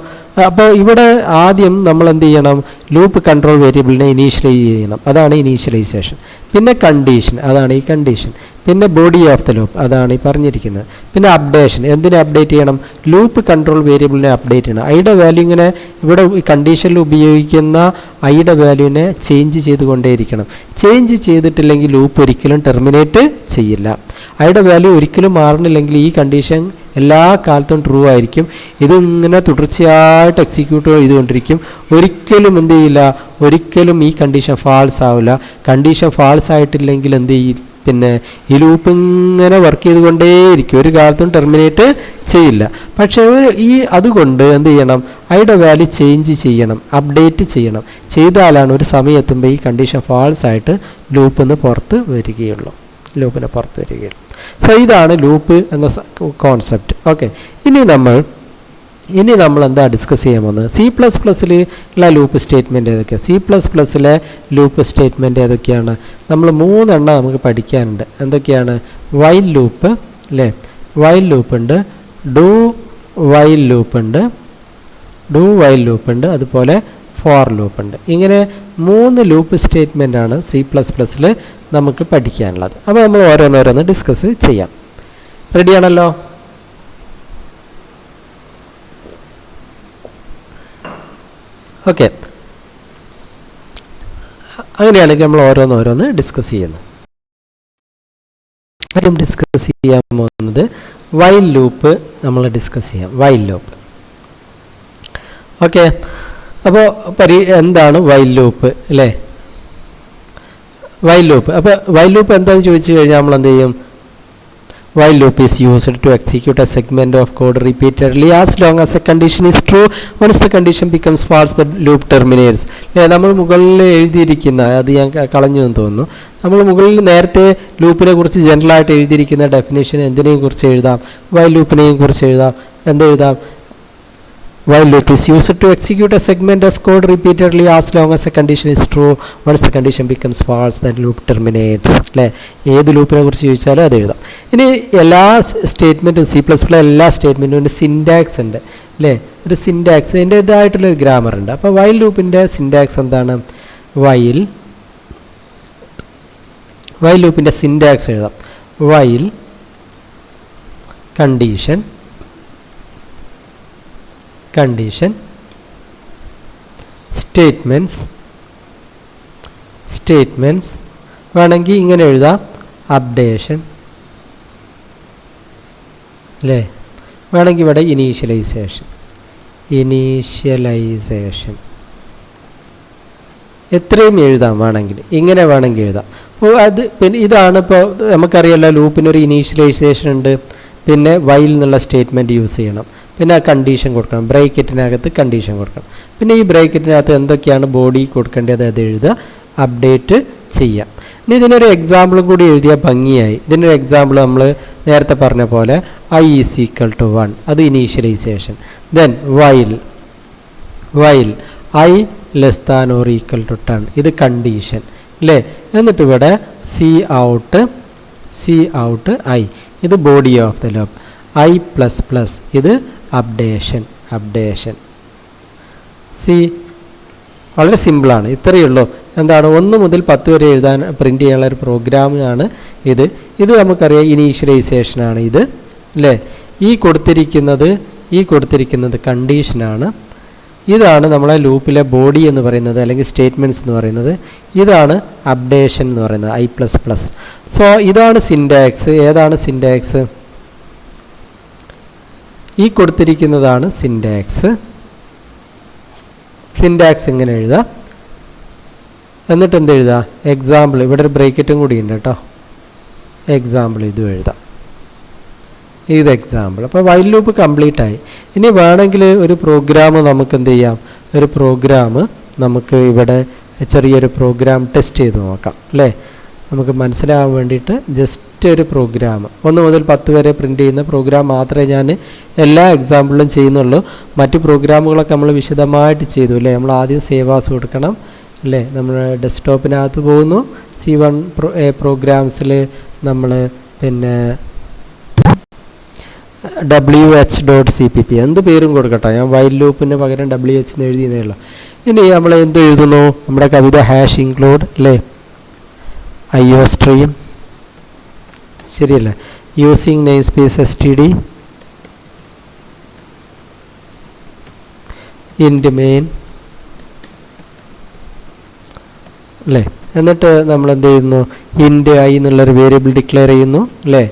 അപ്പോൾ ഇവിടെ ആദ്യം നമ്മൾ എന്ത് ചെയ്യണം, ലൂപ്പ് കൺട്രോൾ വേരിയബിളിനെ ഇനീഷ്യലൈസ് ചെയ്യണം, അതാണ് ഇനീഷ്യലൈസേഷൻ. പിന്നെ കണ്ടീഷൻ, അതാണ് ഈ കണ്ടീഷൻ. പിന്നെ ബോഡി ഓഫ് ദ ലൂപ്പ്, അതാണ് ഈ പറഞ്ഞിരിക്കുന്നത്. പിന്നെ അപ്ഡേഷൻ, എന്തിനെ അപ്ഡേറ്റ് ചെയ്യണം, ലൂപ്പ് കൺട്രോൾ വേരിയബിളിനെ അപ്ഡേറ്റ് ചെയ്യണം. ഐയുടെ വാല്യൂ ഇങ്ങനെ ഇവിടെ കണ്ടീഷനിൽ ഉപയോഗിക്കുന്ന ഐയുടെ വാല്യൂവിനെ ചേഞ്ച് ചെയ്തുകൊണ്ടേയിരിക്കണം. ചേഞ്ച് ചെയ്തിട്ടില്ലെങ്കിൽ ലൂപ്പ് ഒരിക്കലും ടെർമിനേറ്റ് ചെയ്യില്ല. ഐയുടെ വാല്യൂ ഒരിക്കലും മാറുന്നില്ലെങ്കിൽ ഈ കണ്ടീഷൻ എല്ലാ കാലത്തും ട്രൂ ആയിരിക്കും. ഇതിങ്ങനെ തുടർച്ചയായിട്ട് എക്സിക്യൂട്ട് ചെയ്തുകൊണ്ടിരിക്കും. ഒരിക്കലും എന്ത് ചെയ്യില്ല, ഒരിക്കലും ഈ കണ്ടീഷൻ ഫാൾസ് ആവില്ല. കണ്ടീഷൻ ഫാൾസ് ആയിട്ടില്ലെങ്കിൽ എന്ത് ചെയ്യും, പിന്നെ ഈ ലൂപ്പ് ഇങ്ങനെ വർക്ക് ചെയ്തുകൊണ്ടേയിരിക്കും, ഒരു കാലത്തും ടെർമിനേറ്റ് ചെയ്യില്ല. പക്ഷേ അതുകൊണ്ട് എന്ത് ചെയ്യണം, ഐയുടെ വാല്യൂ ചേഞ്ച് ചെയ്യണം, അപ്ഡേറ്റ് ചെയ്യണം. ചെയ്താലാണ് ഒരു സമയം എത്തുമ്പോൾ ഈ കണ്ടീഷൻ ഫാൾസ് ആയിട്ട് ലൂപ്പിന് പുറത്ത് വരികയുള്ളൂ. സോ ഇതാണ് ലൂപ്പ് എന്ന കോൺസെപ്റ്റ്. ഓക്കെ, ഇനി നമ്മൾ എന്താ ഡിസ്കസ് ചെയ്യാൻ പോകുന്നത്, C++ൽ ഉള്ള ലൂപ്പ് സ്റ്റേറ്റ്മെൻറ്റ് ഏതൊക്കെയാണ്? C++ലെ ലൂപ്പ് സ്റ്റേറ്റ്മെൻറ്റ് ഏതൊക്കെയാണ്? നമ്മൾ 3 എണ്ണം നമുക്ക് പഠിക്കാനുണ്ട്. എന്തൊക്കെയാണ്? വൈൽ ലൂപ്പ് അല്ലേ, വൈൽ ലൂപ്പ് ഉണ്ട്, ഡു വൈൽ ലൂപ്പ് ഉണ്ട്, അതുപോലെ ഫോർ ലൂപ്പ് ഉണ്ട്. ഇങ്ങനെ 3 ലൂപ്പ് സ്റ്റേറ്റ്മെൻറ്റാണ് C++ൽ നമുക്ക് പഠിക്കാനുള്ളത്. അപ്പോൾ നമ്മൾ ഓരോന്നോരോന്ന് ഡിസ്കസ് ചെയ്യാം. റെഡിയാണല്ലോ? ഓക്കെ, അങ്ങനെയാണെങ്കിൽ നമ്മൾ ഓരോന്നോരോന്ന് ഡിസ്കസ് ചെയ്യുന്നു. ആദ്യം ഡിസ്കസ് ചെയ്യാൻ പോകുന്നത് വൈൽ ലൂപ്പ്. നമ്മൾ ഡിസ്കസ് ചെയ്യാം വൈൽ ലൂപ്പ്. ഓക്കെ, അപ്പോൾ എന്താണ് വൈൽ ലൂപ്പ് അല്ലേ? While loop. അപ്പോൾ വൈൽ ലൂപ്പ് എന്താണെന്ന് ചോദിച്ചു കഴിഞ്ഞാൽ നമ്മൾ എന്ത് ചെയ്യും, while loop is used to execute a segment of code repeatedly as long as a condition is true. Once the condition becomes false, the loop terminates. നമ്മൾ മുകളിൽ എഴുതിയിരിക്കുന്ന, അത് ഞാൻ കളഞ്ഞു എന്ന് തോന്നുന്നു, നമ്മൾ മുകളിൽ നേരത്തെ ലൂപ്പിനെ കുറിച്ച് ജനറലായിട്ട് എഴുതിയിരിക്കുന്ന ഡെഫിനേഷൻ എന്തിനേയും കുറിച്ച് എഴുതാം, വൈൽ ലൂപ്പിനെയും കുറിച്ച് എഴുതാം. എന്തെഴുതാം? While loop is used to execute a segment of code repeatedly as long as a condition is true. Once the condition becomes false, that loop terminates. അല്ലേ? ഏത് ലൂപ്പിനെ കുറിച്ച് ചോദിച്ചാലും അത് എഴുതാം. ഇനി എല്ലാ സ്റ്റേറ്റ്മെൻറ്റും C++ എല്ലാ സ്റ്റേറ്റ്മെൻറ്റും ഒരു സിൻറ്റാക്സ് ഉണ്ട് അല്ലേ? ഒരു സിൻറ്റാക്സ്, അതിൻ്റേതായിട്ടുള്ളൊരു ഗ്രാമർ ഉണ്ട്. അപ്പോൾ വൈൽ ലൂപ്പിൻ്റെ സിൻറ്റാക്സ് എന്താണ്? വൈൽ ലൂപ്പിൻ്റെ സിൻറ്റാക്സ് എഴുതാം. വൈൽ കണ്ടീഷൻ സ്റ്റേറ്റ്മെൻറ്റ്സ് വേണമെങ്കിൽ ഇങ്ങനെ എഴുതാം, അപ്ഡേഷൻ അല്ലേ? വേണമെങ്കിൽ ഇവിടെ ഇനീഷ്യലൈസേഷൻ എത്രയും എഴുതാം, വേണമെങ്കിൽ ഇങ്ങനെ വേണമെങ്കിൽ എഴുതാം. അപ്പോൾ പിന്നെ ഇതാണ് ഇപ്പോൾ നമുക്കറിയാമല്ലോ, ലൂപ്പിനൊരു ഇനീഷ്യലൈസേഷൻ ഉണ്ട്, പിന്നെ വൈൽ എന്നുള്ള സ്റ്റേറ്റ്മെൻറ്റ് യൂസ് ചെയ്യണം, പിന്നെ ആ കണ്ടീഷൻ കൊടുക്കണം, ബ്രേക്കറ്റിനകത്ത് കണ്ടീഷൻ കൊടുക്കണം. പിന്നെ ഈ ബ്രേക്കറ്റിനകത്ത് എന്തൊക്കെയാണ് ബോഡി കൊടുക്കേണ്ടത് അത് എഴുതുക, അപ്ഡേറ്റ് ചെയ്യാം. ഇനി ഇതിനൊരു എക്സാമ്പിളും കൂടി എഴുതിയാൽ ഭംഗിയായി. ഇതിനൊരു എക്സാമ്പിൾ നമ്മൾ നേരത്തെ പറഞ്ഞ പോലെ i = 1, അത് ഇനീഷ്യലൈസേഷൻ. ദെൻ വൈൽ i <= 10, ഇത് കണ്ടീഷൻ അല്ലേ? എന്നിട്ട് ഇവിടെ cout i, ഇത് body of the loop. i++, ഇത് അപ്ഡേഷൻ. വളരെ സിമ്പിളാണ്, ഇത്രയേ ഉള്ളൂ. എന്താണ്, 1 മുതൽ 10 വരെ എഴുതാൻ പ്രിൻ്റ് ചെയ്യാനുള്ള ഒരു പ്രോഗ്രാമാണ് ഇത്. നമുക്കറിയാം ഇനീഷ്യലൈസേഷനാണ് ഇത് അല്ലേ? ഈ കൊടുത്തിരിക്കുന്നത് കണ്ടീഷനാണ്. ഇതാണ് നമ്മളെ ലൂപ്പിലെ ബോഡി എന്ന് പറയുന്നത്, അല്ലെങ്കിൽ സ്റ്റേറ്റ്മെൻറ്റ്സ് എന്ന് പറയുന്നത്. ഇതാണ് അപ്ഡേഷൻ എന്ന് പറയുന്നത്, i++. സോ ഇതാണ് സിൻറ്റാക്സ്. ഏതാണ് സിൻറ്റാക്സ്? ഈ കൊടുത്തിരിക്കുന്നതാണ് സിൻറ്റാക്സ്. ഇങ്ങനെ എഴുതാം. എന്നിട്ട് എന്ത് എഴുതാം? എക്സാമ്പിൾ, ഇവിടെ ഒരു ബ്രേക്കറ്റും കൂടി ഉണ്ട് കേട്ടോ. എക്സാമ്പിൾ ഇതും എഴുതാം, ഇത് എക്സാമ്പിൾ. അപ്പോൾ വൈൽ ലൂപ്പ് കംപ്ലീറ്റ് ആയി. ഇനി വേണമെങ്കിൽ ഒരു പ്രോഗ്രാം നമുക്ക് എന്ത് ചെയ്യാം, നമുക്ക് ഇവിടെ ചെറിയൊരു പ്രോഗ്രാം ടെസ്റ്റ് ചെയ്ത് നോക്കാം അല്ലേ? നമുക്ക് മനസ്സിലാകാൻ വേണ്ടിയിട്ട് ജസ്റ്റ് ഒരു പ്രോഗ്രാം 1 മുതൽ 10 വരെ പ്രിൻ്റ് ചെയ്യുന്ന പ്രോഗ്രാം മാത്രമേ ഞാൻ എല്ലാ എക്സാമ്പിളിലും ചെയ്യുന്നുള്ളൂ. മറ്റ് പ്രോഗ്രാമുകളൊക്കെ നമ്മൾ വിശദമായിട്ട് ചെയ്തു അല്ലേ? നമ്മൾ ആദ്യം സേവ് ആസ് കൊടുക്കണം അല്ലേ? നമ്മൾ ഡെസ്ക്ടോപ്പിനകത്ത് പോകുന്നു, C1 പ്രോഗ്രാംസിൽ നമ്മൾ പിന്നെ wh.cpp എന്ത് പേരും കൊടുക്കട്ടെ, ഞാൻ വൈൽ ലൂപ്പിന് പകരം WH എന്ന് എഴുതിയെന്നേ ഉള്ളൂ. ഇനി നമ്മൾ എന്ത് എഴുതുന്നു, നമ്മുടെ കവിത ഹാഷ് ഇൻക്ലൂഡ് അല്ലേ, IO സ്ട്രീം ശരിയല്ലേ, using name space std int main അല്ലേ. എന്നിട്ട് നമ്മൾ എന്ത് ചെയ്യുന്നു, ഇൻറ്റ് i എന്നുള്ളൊരു വേരിയബിൾ ഡിക്ലെയർ ചെയ്യുന്നു അല്ലേ.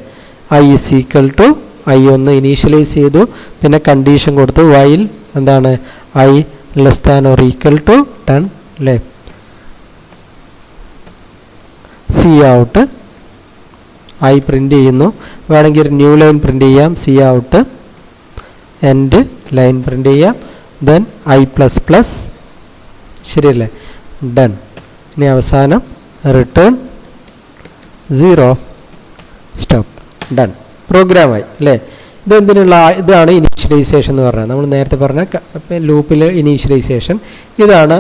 i is equal to i ഒന്ന് ഇനീഷ്യലൈസ് ചെയ്തു, പിന്നെ കണ്ടീഷൻ കൊടുത്തു വൈൽ എന്താണ് i less than or equal to 10 അല്ലേ. സി ഔട്ട് i പ്രിൻ്റ് ചെയ്യുന്നു, വേണമെങ്കിൽ ഒരു ന്യൂ ലൈൻ പ്രിൻ്റ് ചെയ്യാം, C out end line print ചെയ്യാം, ദെൻ i++ ശരിയല്ലേ, ഡൺ. ഇനി അവസാനം റിട്ടേൺ 0 സ്റ്റോപ്പ്, ഡൺ, പ്രോഗ്രാമായി അല്ലേ. ഇതെന്തിനുള്ള, ഇതാണ് ഇനീഷ്യലൈസേഷൻ എന്ന് പറഞ്ഞാൽ നമ്മൾ നേരത്തെ പറഞ്ഞ ലൂപ്പിലെ ഇനീഷ്യലൈസേഷൻ. ഇതാണ്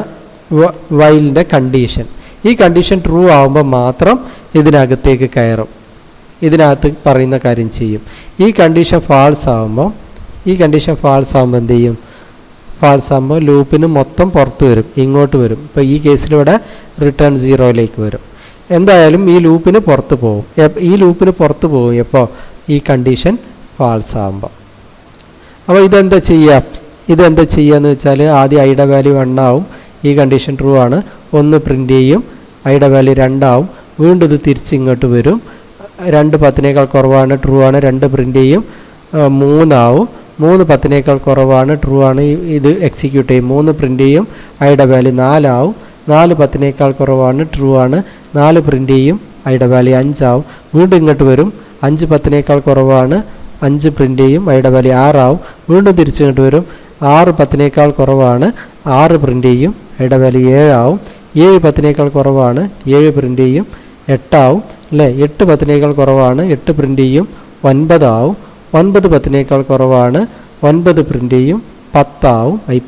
വൈലിൻ്റെ കണ്ടീഷൻ. ഈ കണ്ടീഷൻ ട്രൂ ആകുമ്പോൾ മാത്രം ഇതിനകത്തേക്ക് കയറും, ഇതിനകത്ത് പറയുന്ന കാര്യം ചെയ്യും. ഈ കണ്ടീഷൻ ഫാൾസ് ആകുമ്പോൾ എന്ത് ചെയ്യും, ഫാൾസ് ആകുമ്പോൾ ലൂപ്പിന് മൊത്തം പുറത്ത് വരും, ഇങ്ങോട്ട് വരും. ഇപ്പോൾ ഈ കേസിലിവിടെ റിട്ടേൺ 0യിലേക്ക് വരും. എന്തായാലും ഈ ലൂപ്പിന് പുറത്ത് പോകും. എപ്പോൾ ഈ കണ്ടീഷൻ ഫാൾസ് ആകുമ്പോൾ. അപ്പോൾ ഇതെന്താ ചെയ്യുകയെന്ന് വെച്ചാൽ ആദ്യം ഐയുടെ വാല്യൂ 1 ആവും, ഈ കണ്ടീഷൻ ട്രൂ ആണ്, 1 പ്രിൻ്റ് ചെയ്യും, ഐയുടെ വാല്യൂ 2 ആവും, വീണ്ടും ഇത് തിരിച്ച് ഇങ്ങോട്ട് വരും, 2 10നേക്കാൾ കുറവാണ്, ട്രൂ ആണ്, 2 പ്രിൻ്റ് ചെയ്യും, 3 ആവും, 3 10നേക്കാൾ കുറവാണ്, ട്രൂ ആണ്, ഇത് എക്സിക്യൂട്ട് ചെയ്യും, 3 പ്രിൻ്റ് ചെയ്യും, ഐയുടെ വാല്യൂ 4 ആവും, 4 10നേക്കാൾ കുറവാണ്, ട്രൂ ആണ്, 4 പ്രിൻ്റ് ചെയ്യും, ഐയുടെ വാല്യൂ 5 ആവും, വീണ്ടും ഇങ്ങോട്ട് വരും, 5 10നേക്കാൾ കുറവാണ്, 5 പ്രിൻ്റ് ചെയ്യും, ഐയുടെ വാല്യൂ 6 ആവും, വീണ്ടും തിരിച്ചിങ്ങോട്ട് വരും, 6 10നേക്കാൾ കുറവാണ്, 6 പ്രിൻ്റ് ചെയ്യും, ഐയുടെ വാല്യൂ 7 ആവും, 7 10നേക്കാൾ കുറവാണ്, 7 പ്രിൻ്റ് ചെയ്യും, 8 ആവും അല്ലേ, 8 10നേക്കാൾ കുറവാണ്, 8 പ്രിൻ്റ് ചെയ്യും, 9 ആവും, 9 10നേക്കാൾ കുറവാണ്, 9 പ്രിൻ്റ് ചെയ്യും, 10 ആവും, i++.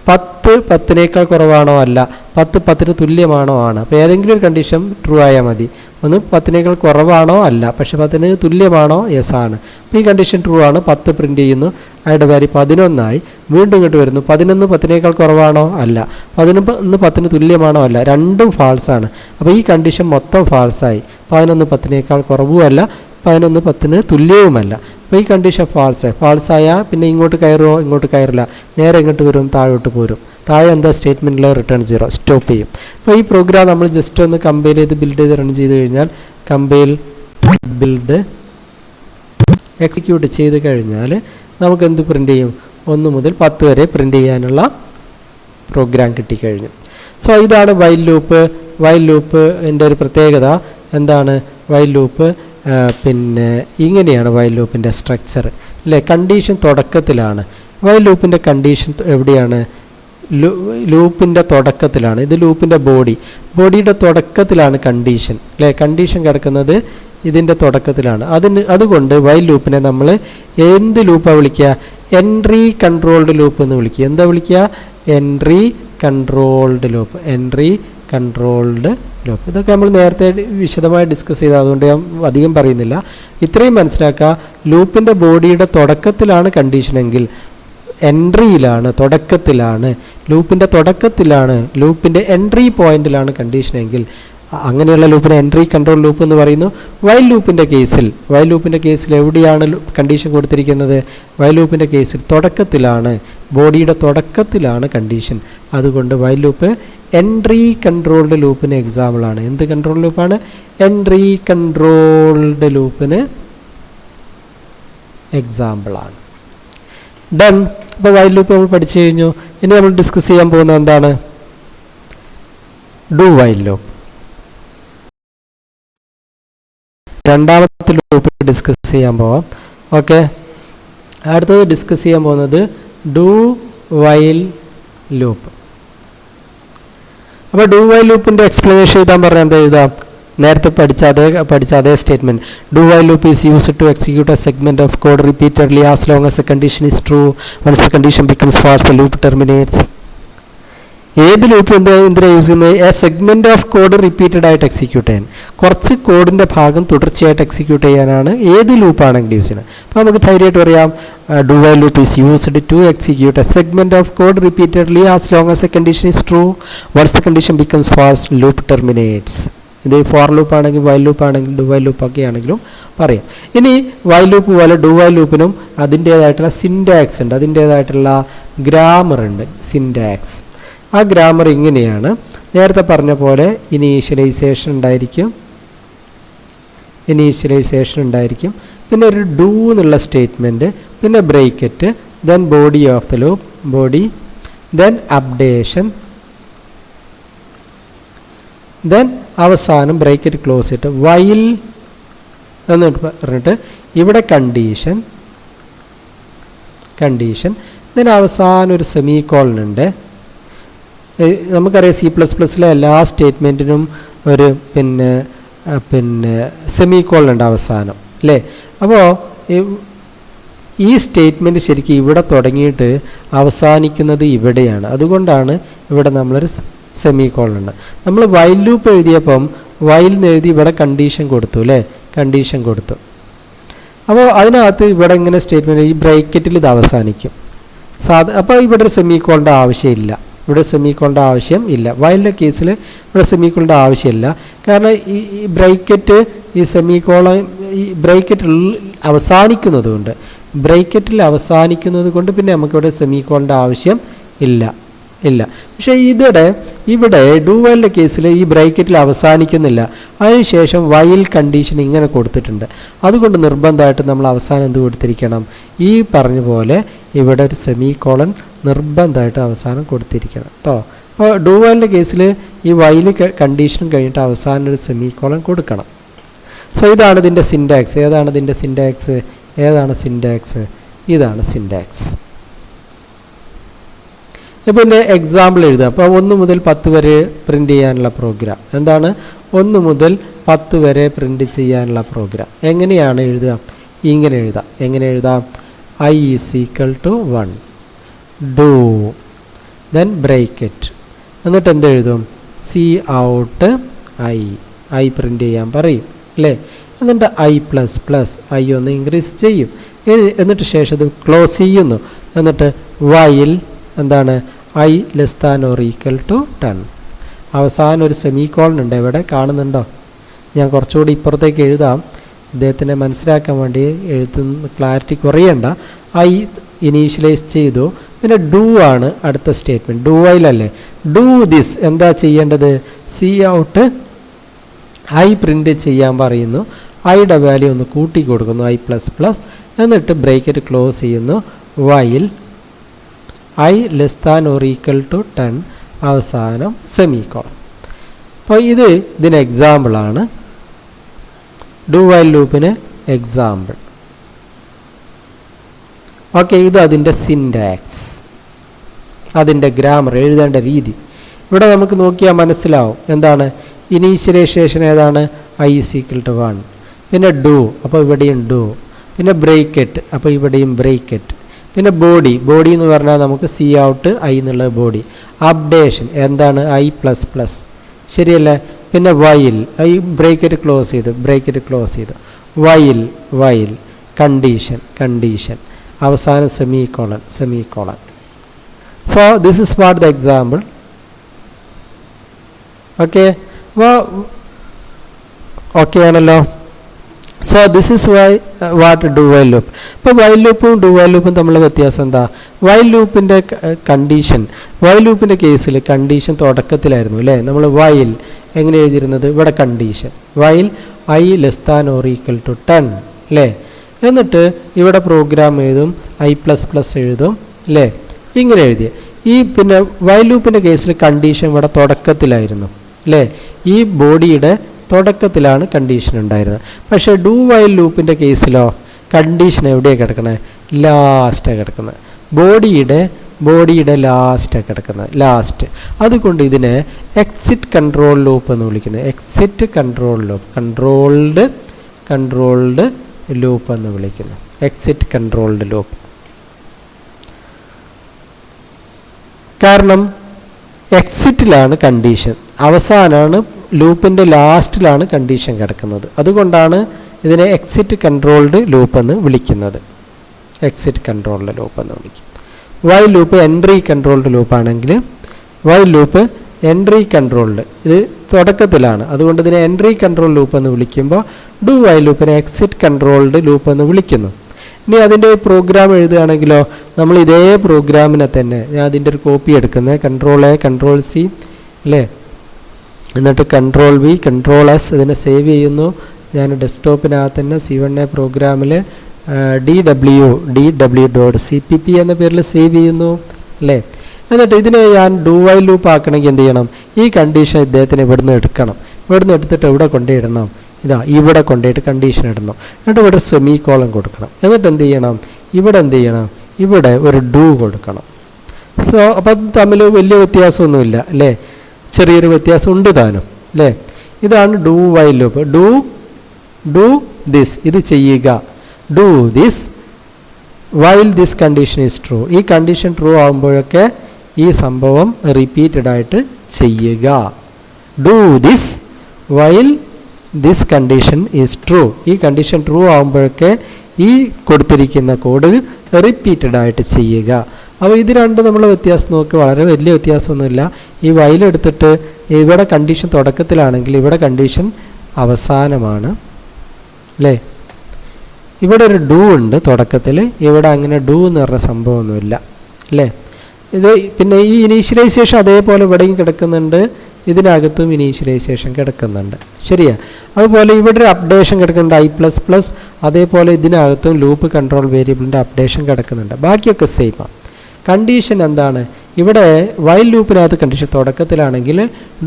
10 10നേക്കാൾ കുറവാണോ അല്ല, 10 10ന് തുല്യമാണോ ആണ്. അപ്പോൾ ഏതെങ്കിലും ഒരു കണ്ടീഷൻ ട്രൂ ആയാൽ മതി. ഒന്ന് 10നേക്കാൾ കുറവാണോ അല്ല, പക്ഷെ 10ന് തുല്യമാണോ യെസ് ആണ്. അപ്പോൾ ഈ കണ്ടീഷൻ ട്രൂ ആണ്, 10 പ്രിൻ്റ് ചെയ്യുന്നു, അയാളുടെ വാല്യൂ 11 ആയി, വീണ്ടും ഇങ്ങോട്ട് വരുന്നു, 11 10നേക്കാൾ കുറവാണോ അല്ല, 11 10ന് തുല്യമാണോ അല്ല, രണ്ടും ഫാൾസ് ആണ്. അപ്പോൾ ഈ കണ്ടീഷൻ മൊത്തം ഫാൾസായി, 11 10നേക്കാൾ കുറവും അല്ല, 11 10ന് തുല്യവുമല്ല. അപ്പോൾ ഈ കണ്ടീഷൻ ഫാൾസായാൽ പിന്നെ ഇങ്ങോട്ട് കയറുമോ, ഇങ്ങോട്ട് കയറില്ല, നേരെ ഇങ്ങോട്ട് വരും, താഴോട്ട് പോരും, താഴെ എന്താ സ്റ്റേറ്റ്മെൻറ്റിൽ റിട്ടേൺ 0 സ്റ്റോപ്പ് ചെയ്യും. അപ്പോൾ ഈ പ്രോഗ്രാം നമ്മൾ ജസ്റ്റ് ഒന്ന് കമ്പൈൽ ചെയ്ത് ബിൽഡ് ചെയ്ത് റൺ ചെയ്ത് കഴിഞ്ഞാൽ, കമ്പൈൽ ബിൽഡ് എക്സിക്യൂട്ട് ചെയ്ത് കഴിഞ്ഞാൽ നമുക്ക് എന്ത് പ്രിൻ്റ് ചെയ്യും, 1 മുതൽ 10 വരെ പ്രിൻ്റ് ചെയ്യാനുള്ള പ്രോഗ്രാം കിട്ടിക്കഴിഞ്ഞു. സോ ഇതാണ് വൈൽ ലൂപ്പ്. വൈൽ ലൂപ്പിൻ്റെ ഒരു പ്രത്യേകത എന്താണ്, വൈൽ ലൂപ്പ് പിന്നെ ഇങ്ങനെയാണ് വൈൽ ലൂപ്പിൻ്റെ സ്ട്രക്ചർ അല്ലേ. കണ്ടീഷൻ തുടക്കത്തിലാണ്, വൈൽ ലൂപ്പിൻ്റെ കണ്ടീഷൻ എവിടെയാണ്, ലൂപ്പിൻ്റെ തുടക്കത്തിലാണ്. ഇത് ലൂപ്പിൻ്റെ ബോഡിയുടെ തുടക്കത്തിലാണ് കണ്ടീഷൻ അല്ലേ. കണ്ടീഷൻ കിടക്കുന്നത് ഇതിൻ്റെ തുടക്കത്തിലാണ്. അതുകൊണ്ട് വൈൽ ലൂപ്പിനെ നമ്മൾ എന്ത് ലൂപ്പാണ് വിളിക്കുക, എൻട്രി കൺട്രോൾഡ് ലൂപ്പ് എന്ന് വിളിക്കുക. എന്താ വിളിക്കുക, എൻട്രി കൺട്രോൾഡ് ലൂപ്പ്. ഇതൊക്കെ നമ്മൾ നേരത്തെ വിശദമായി ഡിസ്കസ് ചെയ്ത, അതുകൊണ്ട് ഞാൻ അധികം പറയുന്നില്ല. ഇത്രയും മനസ്സിലാക്കുക, ലൂപ്പിൻ്റെ ബോഡിയുടെ തുടക്കത്തിലാണ് കണ്ടീഷനെങ്കിൽ എൻട്രിയിലാണ്, ലൂപ്പിൻ്റെ എൻട്രി പോയിന്റിലാണ് കണ്ടീഷനെങ്കിൽ അങ്ങനെയുള്ള ലൂപ്പിനെ എൻട്രി കൺട്രോൾ ലൂപ്പ് എന്ന് പറയുന്നു. വൈൽ ലൂപ്പിൻ്റെ കേസിൽ എവിടെയാണ് കണ്ടീഷൻ കൊടുത്തിരിക്കുന്നത്, വൈൽ ലൂപ്പിൻ്റെ കേസിൽ തുടക്കത്തിലാണ്, ബോഡിയുടെ തുടക്കത്തിലാണ് കണ്ടീഷൻ. അതുകൊണ്ട് വൈൽ ലൂപ്പ് എൻട്രി കൺട്രോൾഡ് ലൂപ്പിന് എക്സാമ്പിളാണ്. എന്ത് കൺട്രോൾ ലൂപ്പാണ്, എൻട്രി കൺട്രോൾഡ് ലൂപ്പിന് എക്സാമ്പിളാണ്. ഡൺ. അപ്പോൾ വൈൽ ലൂപ്പ് നമ്മൾ പഠിച്ചു കഴിഞ്ഞു. ഇനി നമ്മൾ ഡിസ്കസ് ചെയ്യാൻ പോകുന്നത് എന്താണ്, ഡു വൈൽ ലൂപ്പ്. രണ്ടാമത്തെ ലൂപ്പ് ഡിസ്കസ് ചെയ്യാൻ പോവാം. ഓക്കെ, അടുത്തത് ഡിസ്കസ് ചെയ്യാൻ പോകുന്നത് ഡു വൈൽ ലൂപ്പ്. അപ്പോൾ ഡു വൈൽ ലൂപ്പിൻ്റെ എക്സ്പ്ലനേഷൻ എഴുതാൻ പറഞ്ഞാൽ എന്താ എഴുതാം, നേരത്തെ പഠിച്ച അതേ statement. Do while loop is used to execute a segment of code repeatedly as long as a condition is true. Once the condition becomes false the loop terminates. ഏത് loop എന്തിനാണ് യൂസ് ചെയ്യുന്നത്? A segment of code repeated ആയിട്ട് execute ചെയ്യാൻ, കുറച്ച് കോഡിൻ്റെ ഭാഗം തുടർച്ചയായിട്ട് execute ചെയ്യാനാണ് ഏത് ലൂപ്പാണെങ്കിൽ യൂസ് ചെയ്യുന്നത്. അപ്പോൾ നമുക്ക് ധൈര്യമായിട്ട് പറയാം do while loop is used to execute a segment of code repeatedly as long as a condition is true. Once the condition becomes false loop terminates. ഇത് ഫോർ ലൂപ്പ് ആണെങ്കിൽ വൈൽ ലൂപ്പ് ആണെങ്കിലും do while loop ഒക്കെ ആണെങ്കിലും പറയാം. ഇനി while loop പോലെ do while ലൂപ്പിനും അതിൻ്റേതായിട്ടുള്ള സിൻറ്റാക്സ് ഉണ്ട്, അതിൻ്റേതായിട്ടുള്ള ഗ്രാമർ ഉണ്ട്, സിൻറ്റാക്സ്. ആ ഗ്രാമർ ഇങ്ങനെയാണ്. നേരത്തെ പറഞ്ഞ പോലെ ഇനീഷ്യലൈസേഷൻ ഉണ്ടായിരിക്കും, പിന്നെ ഒരു ഡു എന്നുള്ള സ്റ്റേറ്റ്മെൻറ്റ്, പിന്നെ bracket, then body of the loop, body, then updation, then അവസാനം ബ്രേക്കറ്റ് ക്ലോസ് ചെയ്തിട്ട് വൈൽ എന്നിട്ട് പറഞ്ഞിട്ട് ഇവിടെ കണ്ടീഷൻ, ദെൻ അവസാനം ഒരു സെമി കോളൻ ഉണ്ട്. നമുക്കറിയാം C++ലെ എല്ലാ സ്റ്റേറ്റ്മെൻറ്റിനും ഒരു പിന്നെ സെമി കോളൻ ഉണ്ട് അവസാനം, അല്ലേ? അപ്പോൾ ഈ സ്റ്റേറ്റ്മെൻറ്റ് ശരിക്കും ഇവിടെ തുടങ്ങിയിട്ട് അവസാനിക്കുന്നത് ഇവിടെയാണ്. അതുകൊണ്ടാണ് ഇവിടെ നമ്മളൊരു സെമി കോളൻ ഉണ്ട്. നമ്മൾ വൈൽ ലൂപ്പ് എഴുതിയപ്പം വൈൽ എന്ന് എഴുതി ഇവിടെ കണ്ടീഷൻ കൊടുത്തു, അല്ലേ? കണ്ടീഷൻ കൊടുത്തു. അപ്പോൾ അതിനകത്ത് ഇവിടെ ഇങ്ങനെ സ്റ്റേറ്റ്മെൻറ്റ് ഈ ബ്രേക്കറ്റിൽ ഇത് അവസാനിക്കും. അപ്പോൾ ഇവിടെ ഒരു സെമി കോളിൻ്റെ ആവശ്യമില്ല, ഇവിടെ സെമിക്കോളിൻ്റെ ആവശ്യം ഇല്ല. വൈലിൻ്റെ കേസിൽ ഇവിടെ സെമിക്കോളിൻ്റെ ആവശ്യമില്ല. കാരണം ഈ ബ്രേക്കറ്റ് ഈ സെമിക്കോളൻ ഈ ബ്രേക്കറ്റിൽ അവസാനിക്കുന്നത് കൊണ്ട് പിന്നെ നമുക്കിവിടെ സെമിക്കോളിൻ്റെ ആവശ്യം ഇല്ല. പക്ഷേ ഇവിടെ ഡു വൈലിൻ്റെ കേസിൽ ഈ ബ്രേക്കറ്റിൽ അവസാനിക്കുന്നില്ല. അതിനുശേഷം വൈൽ കണ്ടീഷൻ ഇങ്ങനെ കൊടുത്തിട്ടുണ്ട്. അതുകൊണ്ട് നിർബന്ധമായിട്ട് നമ്മൾ അവസാനം എന്ത് കൊടുത്തിരിക്കണം? ഈ പറഞ്ഞ പോലെ ഇവിടെ ഒരു സെമിക്കോളൻ നിർബന്ധമായിട്ട് അവസാനം കൊടുത്തിരിക്കണം കേട്ടോ. അപ്പോൾ ഡു വൈലിൻ്റെ കേസിൽ ഈ വൈൽ കണ്ടീഷൻ കഴിഞ്ഞിട്ട് അവസാനം ഒരു സെമിക്കോളൻ കൊടുക്കണം. സോ ഇതാണ് ഇതിൻ്റെ സിൻറ്റാക്സ്. ഏതാണ് സിൻറ്റാക്സ്? ഇതാണ് സിൻറ്റാക്സ്. ഇപ്പോൾ ഇതിൻ്റെ എക്സാമ്പിൾ എഴുതാം. അപ്പോൾ 1 മുതൽ 10 വരെ പ്രിൻ്റ് ചെയ്യാനുള്ള പ്രോഗ്രാം എന്താണ്? 1 മുതൽ 10 വരെ പ്രിൻ്റ് ചെയ്യാനുള്ള പ്രോഗ്രാം എങ്ങനെയാണ് എഴുതുക? ഇങ്ങനെ എഴുതാം I = 1 ഡു, ദെൻ ബ്രേക്കറ്റ്, എന്നിട്ട് എന്തെഴുതും? Cout I പ്രിൻ്റ് ചെയ്യാൻ പറയും, അല്ലേ? എന്നിട്ട് I ഒന്ന് ഇൻക്രീസ് ചെയ്യും. എന്നിട്ട് ശേഷം ഇത് ക്ലോസ് ചെയ്യുന്നു. എന്നിട്ട് വൈൽ എന്താണ്? I < 10. അവസാനം ഒരു സെമിക്കോളൻ ഉണ്ട്, ഇവിടെ കാണുന്നുണ്ടോ? ഞാൻ കുറച്ചുകൂടി ഇപ്പുറത്തേക്ക് എഴുതാം, ഇദ്ദേഹത്തിനെ മനസ്സിലാക്കാൻ വേണ്ടി എഴുതുന്ന ക്ലാരിറ്റി കുറയണ്ട. I ഇനീഷ്യലൈസ് ചെയ്തു, പിന്നെ ഡു ആണ് അടുത്ത സ്റ്റേറ്റ്മെൻറ്റ്. ഡു വൈലല്ലേ? ഡു ദിസ് എന്താ ചെയ്യേണ്ടത്? Cout I പ്രിൻ്റ് ചെയ്യാൻ പറയുന്നു. ഐയുടെ വാല്യൂ ഒന്ന് കൂട്ടി കൊടുക്കുന്നു, I++, എന്നിട്ട് ബ്രേക്കറ്റ് ക്ലോസ് ചെയ്യുന്നു. വൈൽ I < 10 അവസാനം സെമിക്കോളൻ. അപ്പോൾ ഇതിന് എക്സാമ്പിളാണ്, ഡു വൈൽ ലൂപ്പിന് എക്സാമ്പിൾ. ഓക്കെ, ഇത് അതിൻ്റെ സിൻറ്റാക്സ്, അതിൻ്റെ ഗ്രാമർ, എഴുതേണ്ട രീതി. ഇവിടെ നമുക്ക് നോക്കിയാൽ മനസ്സിലാവും എന്താണ് ഇനീഷ്യലൈസേഷൻ. ഏതാണ്? I = 1. പിന്നെ ഡു, അപ്പോൾ ഇവിടെയും ഡു. പിന്നെ ബ്രേക്കറ്റ്, അപ്പോൾ ഇവിടെയും ബ്രേക്കറ്റ്. പിന്നെ ബോഡി എന്ന് പറഞ്ഞാൽ നമുക്ക് Cout I എന്നുള്ള ബോഡി. അപ്ഡേഷൻ എന്താണ്? I++, ശരിയല്ലേ? പിന്നെ വൈൽ ബ്രേക്കറ്റ് ക്ലോസ് ചെയ്തു. വൈൽ കണ്ടീഷൻ അവസാനം semicolon. So this is what the example. Okay ആണല്ലോ? So this is what do while loop. ഇപ്പോൾ വൈൽ ലൂപ്പും ഡു വൈൽ ലൂപ്പും തമ്മിലുള്ള വ്യത്യാസം എന്താ? വൈൽ ലൂപ്പിൻ്റെ കേസിൽ കണ്ടീഷൻ തുടക്കത്തിലായിരുന്നു, അല്ലേ? നമ്മൾ വൈൽ എങ്ങനെ എഴുതിയിരുന്നത്? ഇവിടെ കണ്ടീഷൻ വൈൽ I < 10, അല്ലേ? എന്നിട്ട് ഇവിടെ പ്രോഗ്രാം എഴുതും, I++ എഴുതും, അല്ലേ? ഇങ്ങനെ എഴുതിയ പിന്നെ വൈൽ ലൂപ്പിൻ്റെ കേസിൽ കണ്ടീഷൻ ഇവിടെ തുടക്കത്തിലായിരുന്നു, അല്ലേ? ഈ ബോഡിയുടെ തുടക്കത്തിലാണ് കണ്ടീഷൻ ഉണ്ടായിരുന്നത്. പക്ഷേ ഡു വൈൽ ലൂപ്പിൻ്റെ കേസിലോ കണ്ടീഷൻ എവിടെയാണ് കിടക്കുന്നത്? ലാസ്റ്റാണ് കിടക്കുന്നത്. ബോഡിയുടെ ലാസ്റ്റാണ് കിടക്കുന്നത്, ലാസ്റ്റ്. അതുകൊണ്ട് ഇതിനെ എക്സിറ്റ് കൺട്രോൾ ലൂപ്പ് എന്ന് വിളിക്കുന്നത്. Exit control loop, controlled loop എന്ന് വിളിക്കുന്നു. Exit controlled loop. കാരണം എക്സിറ്റിലാണ് കണ്ടീഷൻ, അവസാനമാണ് ലൂപ്പിൻ്റെ ലാസ്റ്റിലാണ് കണ്ടീഷൻ കിടക്കുന്നത്. അതുകൊണ്ടാണ് ഇതിനെ എക്സിറ്റ് കൺട്രോൾഡ് ലൂപ്പ് എന്ന് വിളിക്കുന്നത്. എക്സിറ്റ് കൺട്രോൾഡ് ലൂപ്പ് എന്ന് വിളിക്കും. വൈൽ ലൂപ്പ് എൻട്രി കൺട്രോൾഡ് ലൂപ്പാണെങ്കിൽ വൈൽ ലൂപ്പ് എൻട്രി കൺട്രോൾഡ്, ഇത് തുടക്കത്തിലാണ്, അതുകൊണ്ട് ഇതിനെ എൻട്രി കൺട്രോൾ ലൂപ്പ് എന്ന് വിളിക്കുമ്പോൾ ഡു വൈൽ ലൂപ്പിനെ എക്സിറ്റ് കൺട്രോൾഡ് ലൂപ്പ് എന്ന് വിളിക്കുന്നു. ഇനി അതിൻ്റെ പ്രോഗ്രാം എഴുതുകയാണെങ്കിലോ നമ്മൾ ഇതേ പ്രോഗ്രാമിനെ തന്നെ ഞാൻ അതിൻ്റെ ഒരു കോപ്പി എടുക്കുന്നത്, കൺട്രോൾ എ കൺട്രോൾ സി അല്ലേ, എന്നിട്ട് കൺട്രോൾ വി കൺട്രോൾ എസ് ഇതിനെ സേവ് ചെയ്യുന്നു. ഞാൻ ഡെസ്ക്ടോപ്പിനകത്ത് തന്നെ C1A പ്രോഗ്രാമിൽ DW.CPP എന്ന പേരിൽ സേവ് ചെയ്യുന്നു അല്ലേ. എന്നിട്ട് ഇതിനെ ഞാൻ ഡു വൈൽ ലൂപ്പ് ആക്കണമെങ്കിൽ എന്ത് ചെയ്യണം, ഈ കണ്ടീഷൻ ഇദ്ദേഹത്തിന് ഇവിടുന്ന് എടുക്കണം, ഇവിടുന്ന് എടുത്തിട്ട് എവിടെ കൊണ്ടുപോയിടണം, ഇവിടെ കൊണ്ടുപോയിട്ട് കണ്ടീഷൻ ഇടണം, എന്നിട്ട് ഇവിടെ സെമി കോളം കൊടുക്കണം. എന്നിട്ട് എന്ത് ചെയ്യണം, ഇവിടെ എന്ത് ചെയ്യണം, ഇവിടെ ഒരു ഡു കൊടുക്കണം. സോ അപ്പം തമ്മിൽ വലിയ വ്യത്യാസമൊന്നുമില്ല അല്ലേ, ചെറിയൊരു വ്യത്യാസം ഉണ്ട് താനും അല്ലേ. ഇതാണ് do while loop. Do this, ഇത് ചെയ്യുക, do this while this condition is true. ഈ കണ്ടീഷൻ ട്രൂ ആകുമ്പോഴൊക്കെ ഈ സംഭവം റിപ്പീറ്റഡ് ആയിട്ട് ചെയ്യുക. Do this while this condition is true. ഈ കണ്ടീഷൻ ട്രൂ ആകുമ്പോഴൊക്കെ ഈ കൊടുത്തിരിക്കുന്ന കോഡ് റിപ്പീറ്റഡ് ആയിട്ട് ചെയ്യുക. അപ്പോൾ ഇത് രണ്ടും നമ്മൾ വ്യത്യാസം നോക്കി, വളരെ വലിയ വ്യത്യാസമൊന്നുമില്ല. ഈ വൈലെടുത്തിട്ട് ഇവിടെ കണ്ടീഷൻ തുടക്കത്തിലാണെങ്കിൽ ഇവിടെ കണ്ടീഷൻ അവസാനമാണ് അല്ലേ. ഇവിടെ ഒരു ഡു ഉണ്ട് തുടക്കത്തിൽ, ഇവിടെ അങ്ങനെ ഡു എന്ന് പറഞ്ഞ സംഭവമൊന്നുമില്ല അല്ലേ. ഇത് പിന്നെ ഈ ഇനീഷ്യലൈസേഷൻ അതേപോലെ ഇവിടെയും കിടക്കുന്നുണ്ട്, ഇതിനകത്തും ഇനീഷ്യലൈസേഷൻ കിടക്കുന്നുണ്ട് ശരിയാ. അതുപോലെ ഇവിടെ ഒരു അപ്ഡേഷൻ കിടക്കുന്നുണ്ട് I++, അതേപോലെ ഇതിനകത്തും ലൂപ്പ് കൺട്രോൾ വേരിയബിളിൻ്റെ അപ്ഡേഷൻ കിടക്കുന്നുണ്ട്. ബാക്കിയൊക്കെ സെയിമാണ്. കണ്ടീഷൻ എന്താണ്, ഇവിടെ വൈൽ ലൂപ്പിനകത്ത് കണ്ടീഷൻ തുടക്കത്തിലാണെങ്കിൽ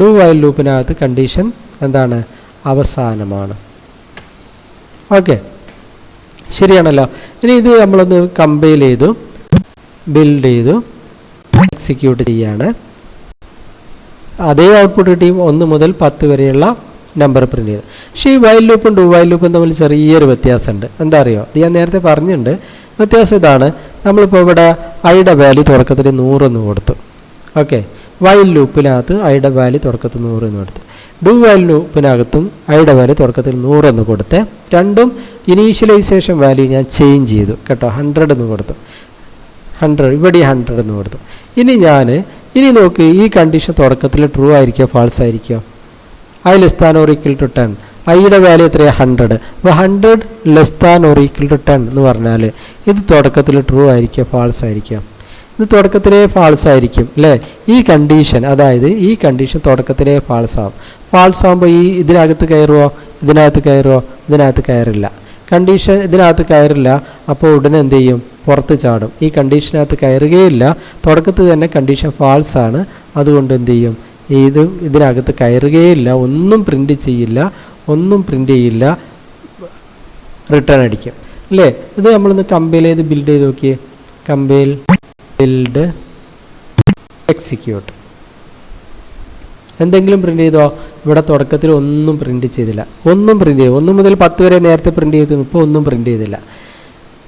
ഡു വൈൽ ലൂപ്പിനകത്ത് കണ്ടീഷൻ എന്താണ്, അവസാനമാണ്. ഓക്കെ, ശരിയാണല്ലോ. ഇനി ഇത് നമ്മളൊന്ന് കമ്പൈൽ ചെയ്തു ബിൽഡ് ചെയ്തു എക്സിക്യൂട്ട് ചെയ്യാണ്. അതേ ഔട്ട്പുട്ട് കിട്ടിയും 1 മുതൽ 10 വരെയുള്ള നമ്പർ പ്രിൻ്റ് ചെയ്തു. പക്ഷേ ഈ വൈൽ ലൂപ്പും ഡു വൈൽ ലൂപ്പും തമ്മിൽ ചെറിയൊരു വ്യത്യാസമുണ്ട്. എന്താ അറിയോ, ഇത് ഞാൻ നേരത്തെ പറഞ്ഞിട്ടുണ്ട്. വ്യത്യാസം ഇതാണ്, നമ്മളിപ്പോൾ ഇവിടെ ഐയുടെ വാല്യൂ തുടക്കത്തിൽ 100 എന്ന് കൊടുത്തു. ഓക്കെ, വൈൽ ലൂപ്പിനകത്ത് ഐയുടെ വാല്യൂ തുടക്കത്തിൽ 100 എന്ന് കൊടുത്തു. ഡു വൈൽ ലൂപ്പിനകത്തും ഐയുടെ വാല്യൂ തുടക്കത്തിൽ 100 എന്ന് കൊടുത്ത് രണ്ടും ഇനീഷ്യലൈസേഷൻ വാല്യൂ ഞാൻ ചേഞ്ച് ചെയ്തു കേട്ടോ, 100 എന്ന് കൊടുത്തു. 100 ഇവിടെ 100 എന്ന് കൊടുത്തു. ഇനി നോക്ക്, ഈ കണ്ടീഷൻ തുടക്കത്തിൽ ട്രൂ ആയിരിക്കുക ഫാൾസ് ആയിരിക്കുക. I less than or equal to 10, ഐയുടെ വാല്യൂ എത്രയാണ് 100. അപ്പോൾ 100 less than or equal to 10 എന്ന് പറഞ്ഞാൽ ഇത് തുടക്കത്തിൽ ട്രൂ ആയിരിക്കുക ഫാൾസ് ആയിരിക്കുക. ഇത് തുടക്കത്തിലേ ഫാൾസ് ആയിരിക്കും അല്ലേ. ഈ കണ്ടീഷൻ, അതായത് ഈ കണ്ടീഷൻ തുടക്കത്തിലേ ഫാൾസ് ആവും. ഫാൾസ് ആകുമ്പോൾ ഈ ഇതിനകത്ത് കയറുമോ, ഇതിനകത്ത് കയറില്ല. കണ്ടീഷൻ ഇതിനകത്ത് കയറില്ല, അപ്പോൾ ഉടനെ എന്ത് ചെയ്യും, പുറത്ത് ചാടും. ഈ കണ്ടീഷനകത്ത് കയറുകയില്ല, തുടക്കത്തിൽ തന്നെ കണ്ടീഷൻ ഫാൾസ് ആണ്. അതുകൊണ്ട് എന്ത് ചെയ്യും, ഇതിനകത്ത് കയറുകയില്ല, ഒന്നും പ്രിൻ്റ് ചെയ്യില്ല, റിട്ടേൺ അടിക്കും അല്ലേ. ഇത് നമ്മളൊന്ന് കമ്പൈൽ ചെയ്ത് ബിൽഡ് ചെയ്ത് നോക്കിയേ. Compile build execute. എന്തെങ്കിലും പ്രിൻ്റ് ചെയ്തോ? ഇവിടെ തുടക്കത്തിൽ ഒന്നും പ്രിൻ്റ് ചെയ്തില്ല. 1 മുതൽ 10 വരെ നേരത്തെ പ്രിൻ്റ് ചെയ്തു, ഇപ്പോൾ ഒന്നും പ്രിൻ്റ് ചെയ്തില്ല.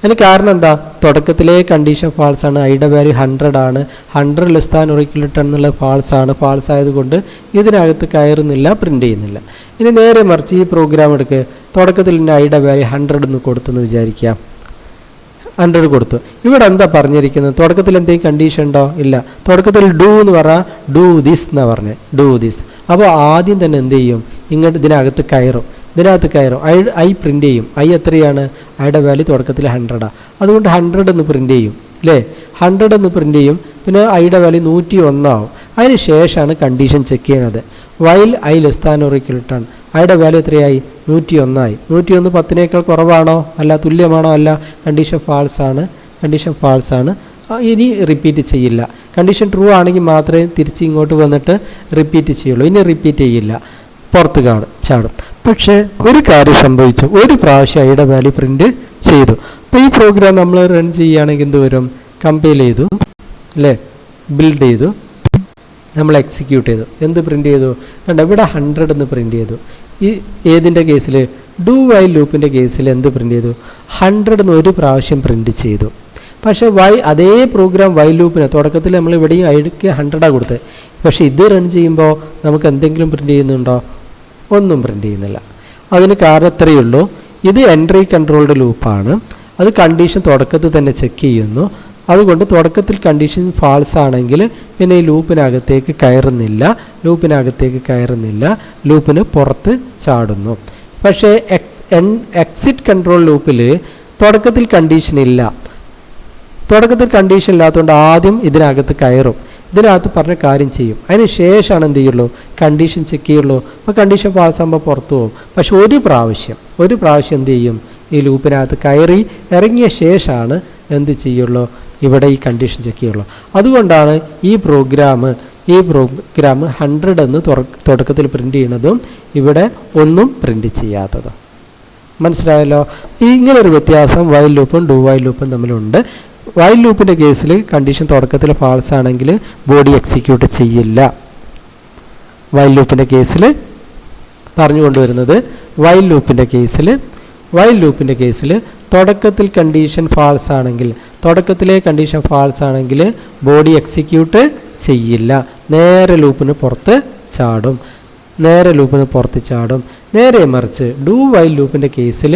അതിന് കാരണം എന്താ, തുടക്കത്തിലെ കണ്ടീഷൻ ഫാൾസ് ആണ്. ഐയുടെ വാല്യൂ 100 ആണ്. 100 less than or equal to 10 എന്നുള്ളത് ഫാൾസ് ആണ്. ഫാൾസ് ആയതുകൊണ്ട് ഇതിനകത്ത് കയറുന്നില്ല, പ്രിൻ്റ് ചെയ്യുന്നില്ല. ഇനി നേരെ മറിച്ച് ഈ പ്രോഗ്രാം എടുക്കുക. തുടക്കത്തിൽ തന്നെ ഐയുടെ വാല്യൂ 100 എന്ന് കൊടുത്തെന്ന് വിചാരിക്കാം. 100 കൊടുത്തു. ഇവിടെ എന്താ പറഞ്ഞിരിക്കുന്നത്, തുടക്കത്തിൽ എന്തെങ്കിലും കണ്ടീഷൻ ഉണ്ടോ? ഇല്ല. തുടക്കത്തിൽ ഡു എന്ന് പറഞ്ഞാൽ ഡു ദിസ് എന്നാണ് പറഞ്ഞത്, ഡു ദിസ്. അപ്പോൾ ആദ്യം തന്നെ എന്ത് ചെയ്യും, ഇതിനകത്ത് കയറും. ഐ പ്രിൻ്റ് ചെയ്യും. ഐ എത്രയാണ്, ഐയുടെ വാല്യൂ തുടക്കത്തിൽ 100. അതുകൊണ്ട് 100 എന്ന് പ്രിൻ്റ് ചെയ്യും അല്ലേ. 100 എന്ന് പ്രിൻ്റ് ചെയ്യും. പിന്നെ ഐയുടെ വാല്യൂ 101 ആവും. അതിന് ശേഷമാണ് കണ്ടീഷൻ ചെക്ക് ചെയ്യണത്. While I less than or equal to 10, ഐയുടെ വാല്യൂ എത്രയായി, 101 ആയി. 101 10നേക്കാൾ കുറവാണോ? അല്ല. തുല്യമാണോ? അല്ല. കണ്ടീഷൻ ഫാൾസ് ആണ്. ഇനി റിപ്പീറ്റ് ചെയ്യില്ല. കണ്ടീഷൻ ട്രൂ ആണെങ്കിൽ മാത്രമേ തിരിച്ച് ഇങ്ങോട്ട് വന്നിട്ട് റിപ്പീറ്റ് ചെയ്യുള്ളൂ. ഇനി റിപ്പീറ്റ് ചെയ്യില്ല, പുറത്ത് ചാടും. പക്ഷേ ഒരു കാര്യം സംഭവിച്ചു, ഒരു പ്രാവശ്യം ഐയുടെ വാല്യൂ പ്രിൻ്റ് ചെയ്തു. അപ്പോൾ ഈ പ്രോഗ്രാം നമ്മൾ റൺ ചെയ്യുകയാണെങ്കിൽ എന്ത് വരും, കമ്പൈൽ ചെയ്തു അല്ലേ, ബിൽഡ് ചെയ്തു, നമ്മൾ എക്സിക്യൂട്ട് ചെയ്തു. എന്ത് പ്രിൻ്റ് ചെയ്തു? കണ്ടോ, ഇവിടെ 100 എന്ന് പ്രിൻ്റ് ചെയ്തു. ഈ ഏതിൻ്റെ കേസിൽ, ഡു വൈൽ ലൂപ്പിൻ്റെ കേസിൽ എന്ത് പ്രിൻ്റ് ചെയ്തു, 100 എന്ന് ഒരു പ്രാവശ്യം പ്രിൻ്റ് ചെയ്തു. പക്ഷേ അതേ പ്രോഗ്രാം വൈൽ ലൂപ്പിന് തുടക്കത്തിൽ നമ്മൾ ഇവിടെയും ഐക്ക് 100 കൊടുത്തത്, പക്ഷേ ഇത് റൺ ചെയ്യുമ്പോൾ നമുക്ക് എന്തെങ്കിലും പ്രിൻ്റ് ചെയ്യുന്നുണ്ടോ? ഒന്നും പ്രിൻ്റ് ചെയ്യുന്നില്ല. അതിന് കാരണം ഇത്രയേ ഉള്ളൂ, ഇത് എൻട്രി കൺട്രോൾഡ് ലൂപ്പാണ്. അത് കണ്ടീഷൻ തുടക്കത്തിൽ തന്നെ ചെക്ക് ചെയ്യുന്നു. അതുകൊണ്ട് തുടക്കത്തിൽ കണ്ടീഷൻ ഫാൾസ് ആണെങ്കിൽ പിന്നെ ഈ ലൂപ്പിനകത്തേക്ക് കയറുന്നില്ല, ലൂപ്പിന് പുറത്ത് ചാടുന്നു. പക്ഷേ എക്സിറ്റ് കൺട്രോൾ ലൂപ്പിൽ തുടക്കത്തിൽ കണ്ടീഷൻ ഇല്ലാത്തതുകൊണ്ട് ആദ്യം ഇതിനകത്ത് കയറും, ഇതിനകത്ത് പറഞ്ഞ കാര്യം ചെയ്യും, അതിന് ശേഷമാണ് എന്ത് ചെയ്യുള്ളൂ, കണ്ടീഷൻ ചെക്ക് ചെയ്യുള്ളൂ. അപ്പോൾ കണ്ടീഷൻ പാസ് ആകുമ്പോൾ പുറത്തു പോകും. പക്ഷെ ഒരു പ്രാവശ്യം എന്ത് ചെയ്യും, ഈ ലൂപ്പിനകത്ത് കയറി ഇറങ്ങിയ ശേഷമാണ് എന്ത് ചെയ്യുള്ളൂ, ഇവിടെ ഈ കണ്ടീഷൻ ചെക്ക് ചെയ്യുള്ളൂ. അതുകൊണ്ടാണ് ഈ പ്രോഗ്രാം 100 എന്ന് തുടക്കത്തിൽ പ്രിൻ്റ് ചെയ്യുന്നതും ഇവിടെ ഒന്നും പ്രിൻ്റ് ചെയ്യാത്തതും. മനസ്സിലായല്ലോ? ഇങ്ങനൊരു വ്യത്യാസം വൈൽ ലൂപ്പും ഡു വൈൽ ലൂപ്പും തമ്മിലുണ്ട്. വൈൽ ലൂപ്പിൻ്റെ കേസിൽ കണ്ടീഷൻ തുടക്കത്തിൽ ഫാൾസ് ആണെങ്കിൽ ബോഡി എക്സിക്യൂട്ട് ചെയ്യില്ല. വൈൽ ലൂപ്പിൻ്റെ കേസിൽ പറഞ്ഞുകൊണ്ടുവരുന്നത് വൈൽ ലൂപ്പിൻ്റെ കേസിൽ തുടക്കത്തിൽ കണ്ടീഷൻ ഫാൾസ് ആണെങ്കിൽ ബോഡി എക്സിക്യൂട്ട് ചെയ്യില്ല, നേരെ ലൂപ്പിന് പുറത്ത് ചാടും. നേരെ മറിച്ച് ഡു വൈൽ ലൂപ്പിൻ്റെ കേസിൽ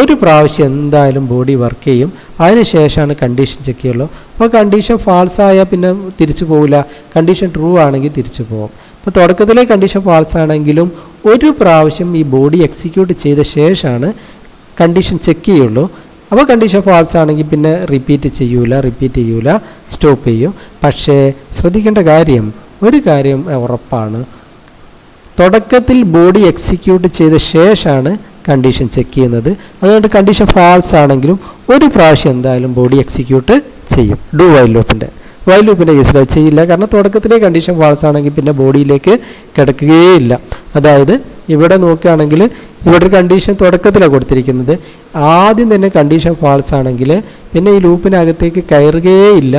ഒരു പ്രാവശ്യം എന്തായാലും ബോഡി വർക്ക് ചെയ്യും, അതിനുശേഷമാണ് കണ്ടീഷൻ ചെക്ക് ചെയ്യുള്ളൂ. അപ്പോൾ കണ്ടീഷൻ ഫാൾസ് ആയാൽ പിന്നെ തിരിച്ചു പോകില്ല, കണ്ടീഷൻ ട്രൂ ആണെങ്കിൽ തിരിച്ചു പോകും. അപ്പോൾ തുടക്കത്തിലെ കണ്ടീഷൻ ഫാൾസ് ആണെങ്കിലും ഒരു പ്രാവശ്യം ഈ ബോഡി എക്സിക്യൂട്ട് ചെയ്ത ശേഷമാണ് കണ്ടീഷൻ ചെക്ക് ചെയ്യുള്ളൂ. അപ്പോൾ കണ്ടീഷൻ ഫാൾസ് ആണെങ്കിൽ പിന്നെ റിപ്പീറ്റ് ചെയ്യൂല, സ്റ്റോപ്പ് ചെയ്യും. പക്ഷേ ശ്രദ്ധിക്കേണ്ട ഒരു കാര്യം ഉറപ്പാണ്, തുടക്കത്തിൽ ബോഡി എക്സിക്യൂട്ട് ചെയ്ത ശേഷമാണ് കണ്ടീഷൻ ചെക്ക് ചെയ്യുന്നത്. അതുകൊണ്ട് കണ്ടീഷൻ ഫാൾസ് ആണെങ്കിലും ഒരു പ്രാവശ്യം എന്തായാലും ബോഡി എക്സിക്യൂട്ട് ചെയ്യും. ഡു വൈൽ ലൂപ്പിൻ്റെ കേസിൽ അത് ചെയ്യില്ല, കാരണം തുടക്കത്തിലെ കണ്ടീഷൻ ഫാൾസ് ആണെങ്കിൽ പിന്നെ ബോഡിയിലേക്ക് കിടക്കുകയില്ല. അതായത് ഇവിടെ നോക്കുകയാണെങ്കിൽ ഇവിടെ ഒരു കണ്ടീഷൻ തുടക്കത്തിലാണ് കൊടുത്തിരിക്കുന്നത്, ആദ്യം തന്നെ കണ്ടീഷൻ ഫാൾസ് ആണെങ്കിൽ പിന്നെ ഈ ലൂപ്പിനകത്തേക്ക് കയറുകയില്ല,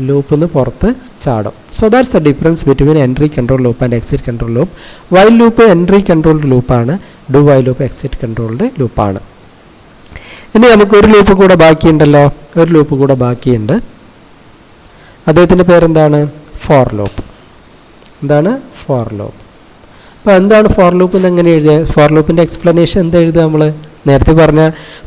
ലൂപ്പിൽ നിന്ന് പുറത്ത് ചാടും. So that's the difference between entry control loop and exit control loop. While loop entry controlled ലൂപ്പാണ്, do while loop exit controlled ലൂപ്പാണ്. ഇനി നമുക്ക് ഒരു ലൂപ്പ് കൂടെ ബാക്കിയുണ്ട്. അദ്ദേഹത്തിൻ്റെ പേരെന്താണ്? For loop. അപ്പോൾ എന്താണ് ഫോർ ലൂപ്പ് എന്ന് എങ്ങനെ എഴുതുക? ഫോർ ലൂപ്പിൻ്റെ എക്സ്പ്ലനേഷൻ എന്താ എഴുതുക? നമ്മൾ നേരത്തെ പറഞ്ഞ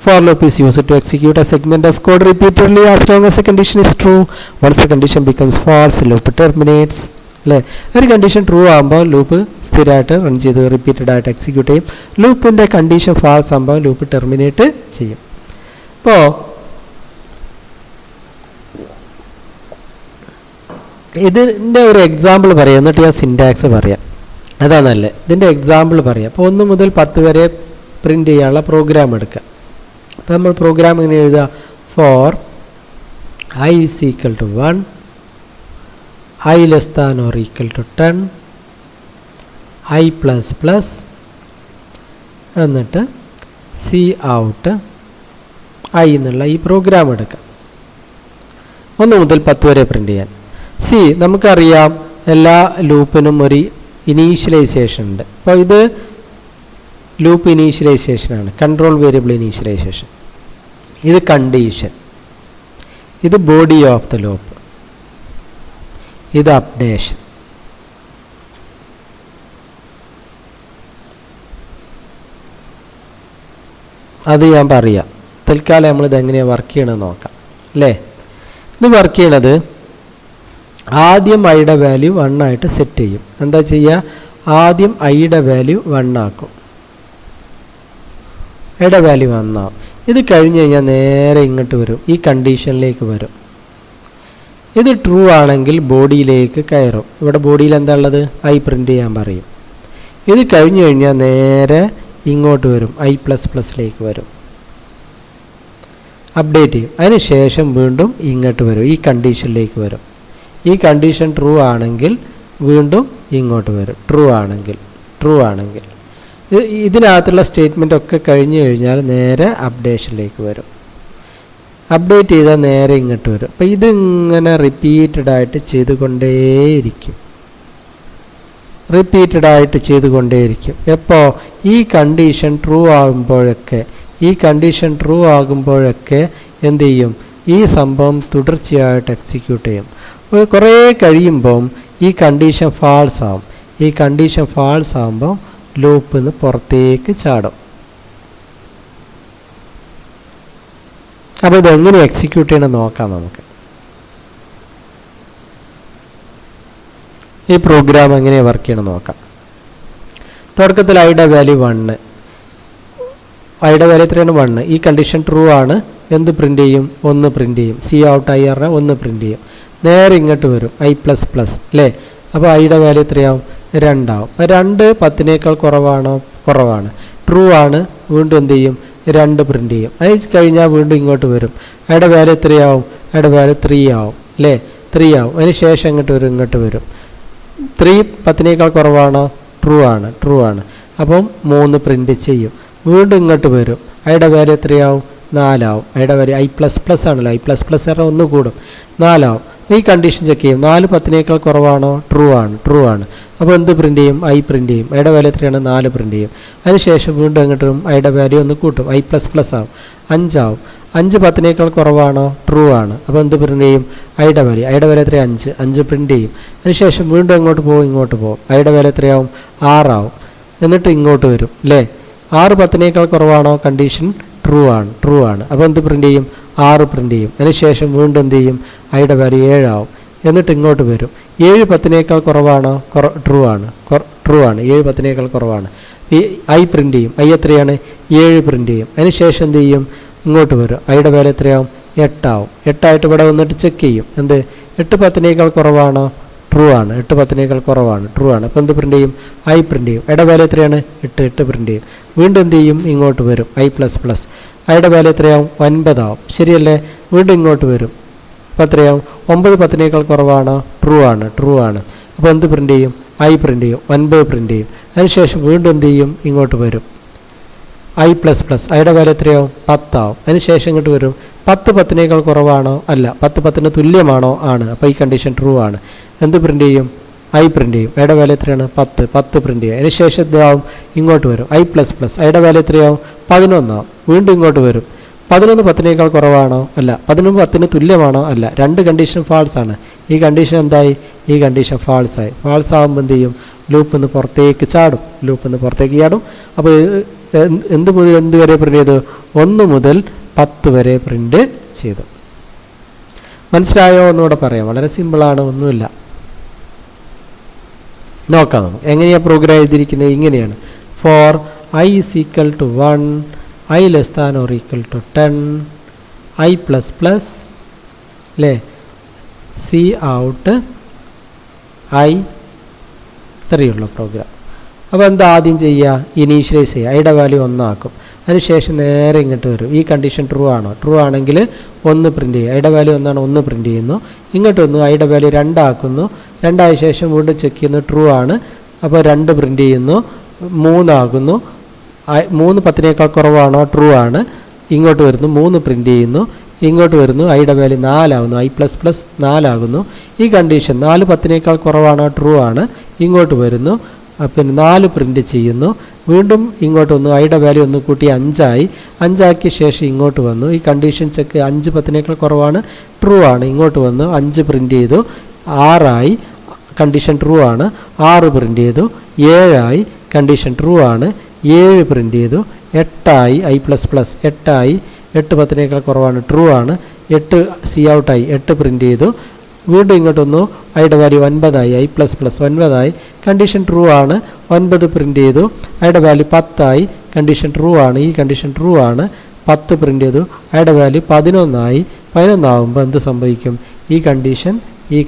for loop is used to execute a segment of code repeatedly as long as a condition is true. Once the condition becomes false loop terminates. അല്ലേ? ഒരു കണ്ടീഷൻ ട്രൂ ആകുമ്പോൾ ലൂപ്പ് സ്ഥിരമായിട്ട് റൺ ചെയ്ത് റിപ്പീറ്റഡ് ആയിട്ട് എക്സിക്യൂട്ട് ചെയ്യും. ലൂപ്പിൻ്റെ condition false ആകുമ്പോൾ loop terminate ചെയ്യും. അപ്പോൾ ഇതിൻ്റെ ഒരു എക്സാമ്പിൾ പറയാം, എന്നിട്ട് ഞാൻ സിൻടാക്സ് പറയാം, അതാണ് നല്ലത്. ഇതിൻ്റെ എക്സാമ്പിൾ പറയാം. അപ്പോൾ 1 മുതൽ 10 വരെ പ്രിൻ്റ് ചെയ്യാനുള്ള പ്രോഗ്രാം എടുക്കുക. അപ്പോൾ നമ്മൾ പ്രോഗ്രാം എങ്ങനെ എഴുതുക? For I is equal to 1, I less than or equal to 10, I plus plus, എന്നിട്ട് C out I എന്നുള്ള ഈ പ്രോഗ്രാം എടുക്കാം. 1 മുതൽ 10 വരെ പ്രിൻ്റ് ചെയ്യാൻ. നമുക്കറിയാം എല്ലാ ലൂപ്പിനും ഒരു ഇനീഷ്യലൈസേഷൻ ഉണ്ട്. അപ്പോൾ ഇത് ലൂപ്പ് ഇനീഷ്യലൈസേഷനാണ്, കൺട്രോൾ വേരിയബിൾ ഇനീഷ്യലൈസേഷൻ. ഇത് കണ്ടീഷൻ, ഇത് ബോഡി ഓഫ് ദ ലൂപ്പ്, ഇത് അപ്ഡേഷൻ. അത് ഞാൻ പറയാം. തൽക്കാലം നമ്മളിത് എങ്ങനെയാണ് വർക്ക് ചെയ്യണമെന്ന് നോക്കാം. അല്ലേ? ഇത് വർക്ക് ചെയ്യണത് ആദ്യം ഐയുടെ വാല്യൂ 1 ആയിട്ട് സെറ്റ് ചെയ്യും. എന്താ ചെയ്യുക? ആദ്യം ഐയുടെ വാല്യൂ 1 ആക്കും, ഐയുടെ വാല്യൂ 1 ആവും. ഇത് കഴിഞ്ഞ് കഴിഞ്ഞാൽ നേരെ ഇങ്ങോട്ട് വരും, ഈ കണ്ടീഷനിലേക്ക് വരും. ഇത് ട്രൂ ആണെങ്കിൽ ബോഡിയിലേക്ക് കയറും. ഇവിടെ ബോഡിയിൽ എന്താ ഉള്ളത്? ഐ പ്രിൻ്റ് ചെയ്യാൻ പറയും. ഇത് കഴിഞ്ഞ് കഴിഞ്ഞാൽ നേരെ ഇങ്ങോട്ട് വരും, ഐ പ്ലസ് പ്ലസിലേക്ക് വരും, അപ്ഡേറ്റ് ചെയ്യും. അതിന് ശേഷം വീണ്ടും ഇങ്ങോട്ട് വരും, ഈ കണ്ടീഷനിലേക്ക് വരും. ഈ കണ്ടീഷൻ ട്രൂ ആണെങ്കിൽ വീണ്ടും ഇങ്ങോട്ട് വരും, ട്രൂ ആണെങ്കിൽ. ഇതിനകത്തുള്ള സ്റ്റേറ്റ്മെൻ്റ് ഒക്കെ കഴിഞ്ഞ് കഴിഞ്ഞാൽ നേരെ അപ്ഡേഷനിലേക്ക് വരും. അപ്ഡേറ്റ് ചെയ്താൽ നേരെ ഇങ്ങോട്ട് വരും. അപ്പോൾ ഇതിങ്ങനെ റിപ്പീറ്റഡായിട്ട് ചെയ്തുകൊണ്ടേയിരിക്കും. എപ്പോൾ? ഈ കണ്ടീഷൻ ട്രൂ ആകുമ്പോഴൊക്കെ എന്ത് ചെയ്യും? ഈ സംഭവം തുടർച്ചയായിട്ട് എക്സിക്യൂട്ട് ചെയ്യും. കുറേ കഴിയുമ്പം ഈ കണ്ടീഷൻ ഫാൾസ് ആവും. ഈ കണ്ടീഷൻ ഫാൾസ് ആകുമ്പോൾ ലൂപ്പിൽ നിന്ന് പുറത്തേക്ക് ചാടും. അപ്പോൾ ഇതെങ്ങനെ എക്സിക്യൂട്ട് ചെയ്യണം നോക്കാം നമുക്ക്. ഈ പ്രോഗ്രാം എങ്ങനെയാണ് വർക്ക് ചെയ്യണം നോക്കാം. തുടക്കത്തിൽ ഐയുടെ വാല്യൂ 1, ഐയുടെ വാല്യൂ എത്രയാണ് 1. ഈ കണ്ടീഷൻ ട്രൂ ആണ്. എന്ത് പ്രിൻ്റ് ചെയ്യും? 1 പ്രിൻ്റ് ചെയ്യും. സി ഔട്ട് ഐ പറഞ്ഞാൽ 1 പ്രിൻ്റ് ചെയ്യും. നേരെ ഇങ്ങോട്ട് വരും i++ അല്ലേ. അപ്പോൾ ഐയുടെ വാല്യൂ എത്രയാവും? 2 ആവും. 2 10നേക്കാൾ കുറവാണോ? കുറവാണ്. ട്രൂ ആണ്. വീണ്ടും എന്ത് ചെയ്യും? 2 പ്രിൻ്റ് ചെയ്യും. അത് കഴിഞ്ഞാൽ വീണ്ടും ഇങ്ങോട്ട് വരും. ഐയുടെ വാല്യൂ എത്രയാവും? ഐയുടെ വാല്യൂ 3 ആവും അല്ലേ. 3 ആവും. അതിന് ശേഷം ഇങ്ങോട്ട് വരും. 3 10നേക്കാൾ കുറവാണോ? ട്രൂ ആണ്. ട്രൂ ആണ്. അപ്പം 3 പ്രിൻ്റ് ചെയ്യും. വീണ്ടും ഇങ്ങോട്ട് വരും. ഐയുടെ വാല്യൂ എത്രയാവും? 4 ആവും. ഐയുടെ വാല്യൂ i++ ആണല്ലോ. i++ പറഞ്ഞാൽ 1 കൂടും. 4 ആവും. ഈ കണ്ടീഷൻ ചെക്ക് ചെയ്യും. 4 10നേക്കാൾ കുറവാണോ? ട്രൂ ആണ്. ട്രൂ ആണ്. അപ്പോൾ എന്ത് പ്രിൻ്റ് ചെയ്യും? ഐ പ്രിൻ്റ് ചെയ്യും. ഐയുടെ വാല്യൂ എത്രയാണ്? 4 പ്രിൻ്റ് ചെയ്യും. അതിനുശേഷം വീണ്ടും അങ്ങോട്ട് വരും. ഐയുടെ വാല്യൂ ഒന്ന് കൂട്ടും. i++ ആവും. 5 ആവും. 5 10നേക്കാൾ കുറവാണോ? ട്രൂ ആണ്. അപ്പോൾ എന്ത് പ്രിൻ്റ് ചെയ്യും? ഐയുടെ വാല്യൂ എത്രയാണ്? 5 പ്രിൻ്റ് ചെയ്യും. അതിനുശേഷം വീണ്ടും ഇങ്ങോട്ട് പോകും. ഐയുടെ വാല്യൂ എത്രയാവും? 6 ആവും. എന്നിട്ട് ഇങ്ങോട്ട് വരും അല്ലേ. 6 10നേക്കാൾ കുറവാണോ? കണ്ടീഷൻ ട്രൂ ആണ്. ട്രൂ ആണ്. അപ്പോൾ എന്ത് പ്രിൻ്റ് ചെയ്യും? 6 പ്രിൻ്റ് ചെയ്യും. അതിനുശേഷം വീണ്ടും എന്ത് ചെയ്യും? ഐയുടെ വാല്യൂ 7 ആവും. എന്നിട്ട് ഇങ്ങോട്ട് വരും. 7 10നേക്കാൾ കുറവാണോ? ട്രൂ ആണ്. ട്രൂ ആണ്. 7 10നേക്കാൾ കുറവാണ്. ഈ ഐ പ്രിൻ്റ് ചെയ്യും. ഐ എത്രയാണ്? 7 പ്രിൻ്റ് ചെയ്യും. അതിനുശേഷം എന്ത് ചെയ്യും? ഇങ്ങോട്ട് വരും. ഐയുടെ വാല്യൂ എത്രയാവും? 8 ആവും. 8 ആയിട്ട് ഇവിടെ വന്നിട്ട് ചെക്ക് ചെയ്യും. എന്ത്? 8 10നേക്കാൾ കുറവാണോ? ട്രൂ ആണ്. 8 10നേക്കാൾ കുറവാണ്. ട്രൂ ആണ്. അപ്പോൾ എന്ത് പ്രിൻ്റ് ചെയ്യും? ഐ പ്രിൻ്റ് ചെയ്യും. ഐയുടെ വാല്യൂ എത്രയാണ്? 8 പ്രിൻ്റ് ചെയ്യും. വീണ്ടും എന്ത് ചെയ്യും? ഇങ്ങോട്ട് വരും. i++. ഐയുടെ വാല്യൂ എത്രയാവും? 9 ആവും. ശരിയല്ലേ. വീണ്ടും ഇങ്ങോട്ട് വരും. അപ്പോൾ എത്രയാവും? 9 10നേക്കാൾ കുറവാണോ? ട്രൂ ആണ്. ട്രൂ ആണ്. അപ്പോൾ എന്ത് പ്രിൻ്റ് ചെയ്യും? ഐ പ്രിൻ്റ് ചെയ്യും. 9 പ്രിൻ്റ് ചെയ്യും. അതിനുശേഷം വീണ്ടും എന്ത് ചെയ്യും? ഇങ്ങോട്ട് വരും. i++. ഐയുടെ വാല്യൂ എത്രയാവും? 10 ആവും. അതിനുശേഷം ഇങ്ങോട്ട് വരും. 10 10നേക്കാൾ കുറവാണോ? അല്ല. 10 10ന് തുല്യമാണോ? ആണ്. അപ്പോൾ ഈ കണ്ടീഷൻ ട്രൂ ആണ്. എന്ത് പ്രിൻ്റ് ചെയ്യും? ഐ പ്രിൻ്റ് ചെയ്യും. ഐയുടെ വാല്യൂ എത്രയാണ്? 10 പ്രിൻ്റ് ചെയ്യും. അതിനുശേഷം എന്താവും? ഇങ്ങോട്ട് വരും. i++. ഐയുടെ വാല്യൂ എത്രയാവും? 11 ആവും. വീണ്ടും ഇങ്ങോട്ട് വരും. 11 10നേക്കാൾ കുറവാണോ? അല്ല. 11 10ന് തുല്യമാണോ? അല്ല. 2 കണ്ടീഷൻ ഫാൾസ് ആണ്. ഈ കണ്ടീഷൻ എന്തായി? ഈ കണ്ടീഷൻ ഫാൾസ് ആയി. ഫാൾസ് ആകുമ്പോൾ എന്ത് ചെയ്യും? ലൂപ്പിൽ നിന്ന് പുറത്തേക്ക് ചാടും. അപ്പോൾ എന്ത് മുതൽ എന്ത് വരെ പ്രിൻ്റ് ചെയ്തു? 1 മുതൽ 10 വരെ പ്രിൻ്റ് ചെയ്തു. മനസ്സിലായോ? ഒന്നുകൂടെ പറയാം. വളരെ സിമ്പിളാണ്. ഒന്നുമില്ല. നോക്കാം നമുക്ക്. എങ്ങനെയാണ് പ്രോഗ്രാം എഴുതിയിരിക്കുന്നത്? ഇങ്ങനെയാണ്. ഫോർ i = 1, i <= 10, i++ അല്ലേ. C out I. ഇത്രയുള്ള പ്രോഗ്രാം. അപ്പോൾ എന്താ ആദ്യം ചെയ്യുക? ഇനീഷ്യലൈസ് ചെയ്യുക. ഐയുടെ വാല്യൂ 1 ആക്കും. അതിനുശേഷം നേരെ ഇങ്ങോട്ട് വരും. ഈ കണ്ടീഷൻ ട്രൂ ആണോ? ട്രൂ ആണെങ്കിൽ 1 പ്രിൻ്റ് ചെയ്യുക. ഐയുടെ വാല്യൂ 1 ആണ്. 1 പ്രിൻ്റ് ചെയ്യുന്നു. ഇങ്ങോട്ട് വന്നു. ഐയുടെ വാല്യൂ 2 ആക്കുന്നു. 2 ആയ ശേഷം വീണ്ടും ചെക്ക് ചെയ്യുന്നു. ട്രൂ ആണ്. അപ്പോൾ 2 പ്രിൻ്റ് ചെയ്യുന്നു. 3 ആകുന്നു. 3 10നേക്കാൾ കുറവാണോ? ട്രൂ ആണ്. ഇങ്ങോട്ട് വരുന്നു. 3 പ്രിൻ്റ് ചെയ്യുന്നു. ഇങ്ങോട്ട് വരുന്നു. ഐയുടെ വാല്യൂ 4 ആകുന്നു. i++ 4 ആകുന്നു. ഈ കണ്ടീഷൻ 4 10നേക്കാൾ കുറവാണോ? ട്രൂ ആണ്. ഇങ്ങോട്ട് വരുന്നു. പിന്നെ 4 പ്രിൻ്റ് ചെയ്യുന്നു. വീണ്ടും ഇങ്ങോട്ട് വന്നു. ഐയുടെ വാല്യൂ 1 കൂട്ടി 5 ആയി. 5 ആക്കിയ ശേഷം ഇങ്ങോട്ട് വന്നു. ഈ കണ്ടീഷൻ ചെക്ക് 5 10നേക്കാൾ കുറവാണ്. ട്രൂ ആണ്. ഇങ്ങോട്ട് വന്നു. 5 പ്രിൻ്റ് ചെയ്തു. 6 ആയി. കണ്ടീഷൻ ട്രൂ ആണ്. 6 പ്രിൻ്റ് ചെയ്തു. 7 ആയി. കണ്ടീഷൻ ട്രൂ ആണ്. 7 പ്രിൻ്റ് ചെയ്തു. 8 ആയി. i++ 8 ആയി. 8 10നേക്കാൾ കുറവാണ്. ട്രൂ ആണ്. 8 സി ഔട്ട് ആയി. 8 പ്രിൻ്റ് ചെയ്തു. വീണ്ടും ഇങ്ങോട്ട് വന്നു. ഐയുടെ വാല്യൂ 9 ആയി. i++ 9 ആയി. കണ്ടീഷൻ ട്രൂ ആണ്. 9 പ്രിൻ്റ് ചെയ്തു. ഐയുടെ വാല്യൂ 10 ആയി. കണ്ടീഷൻ ട്രൂ ആണ്. ഈ കണ്ടീഷൻ ട്രൂ ആണ്. 10 പ്രിൻ്റ് ചെയ്തു. ഐയുടെ വാല്യൂ 11 ആയി. 11 ആകുമ്പോൾ എന്ത് സംഭവിക്കും? ഈ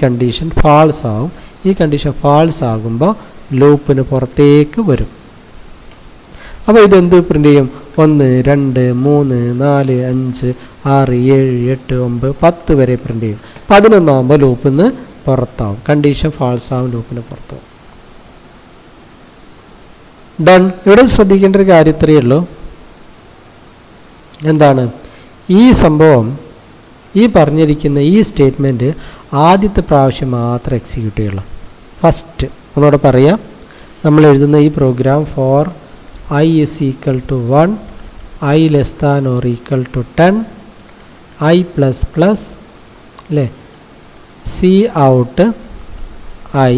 കണ്ടീഷൻ ഫാൾസ് ആവും. ഈ കണ്ടീഷൻ ഫാൾസ് ആകുമ്പോൾ ലൂപ്പിന് പുറത്തേക്ക് വരും. അപ്പോൾ ഇതെന്ത് പ്രിൻ്റ് ചെയ്യും? 1 2 3 4 5 6 7 8 9 10 വരെ പ്രിൻ്റ് ചെയ്യും. 11 ആകുമ്പോൾ ലൂപ്പിൽ നിന്ന് പുറത്താവും. കണ്ടീഷൻ ഫാൾസ് ആവും. ലൂപ്പിന് പുറത്താവും. ഡൺ. ഇവിടെ ശ്രദ്ധിക്കേണ്ട ഒരു കാര്യം ഇത്രയേ ഉള്ളൂ. എന്താണ് ഈ സംഭവം? ഈ പറഞ്ഞിരിക്കുന്ന ഈ സ്റ്റേറ്റ്മെൻറ്റ് ആദ്യത്തെ പ്രാവശ്യം മാത്രം എക്സിക്യൂട്ട് ചെയ്യുള്ളൂ. ഫസ്റ്റ് ഒന്നുകൂടെ പറയാം. നമ്മൾ എഴുതുന്ന ഈ program for i = 1, i <= 10, i++ അല്ലേ. സി ഔട്ട് ഐ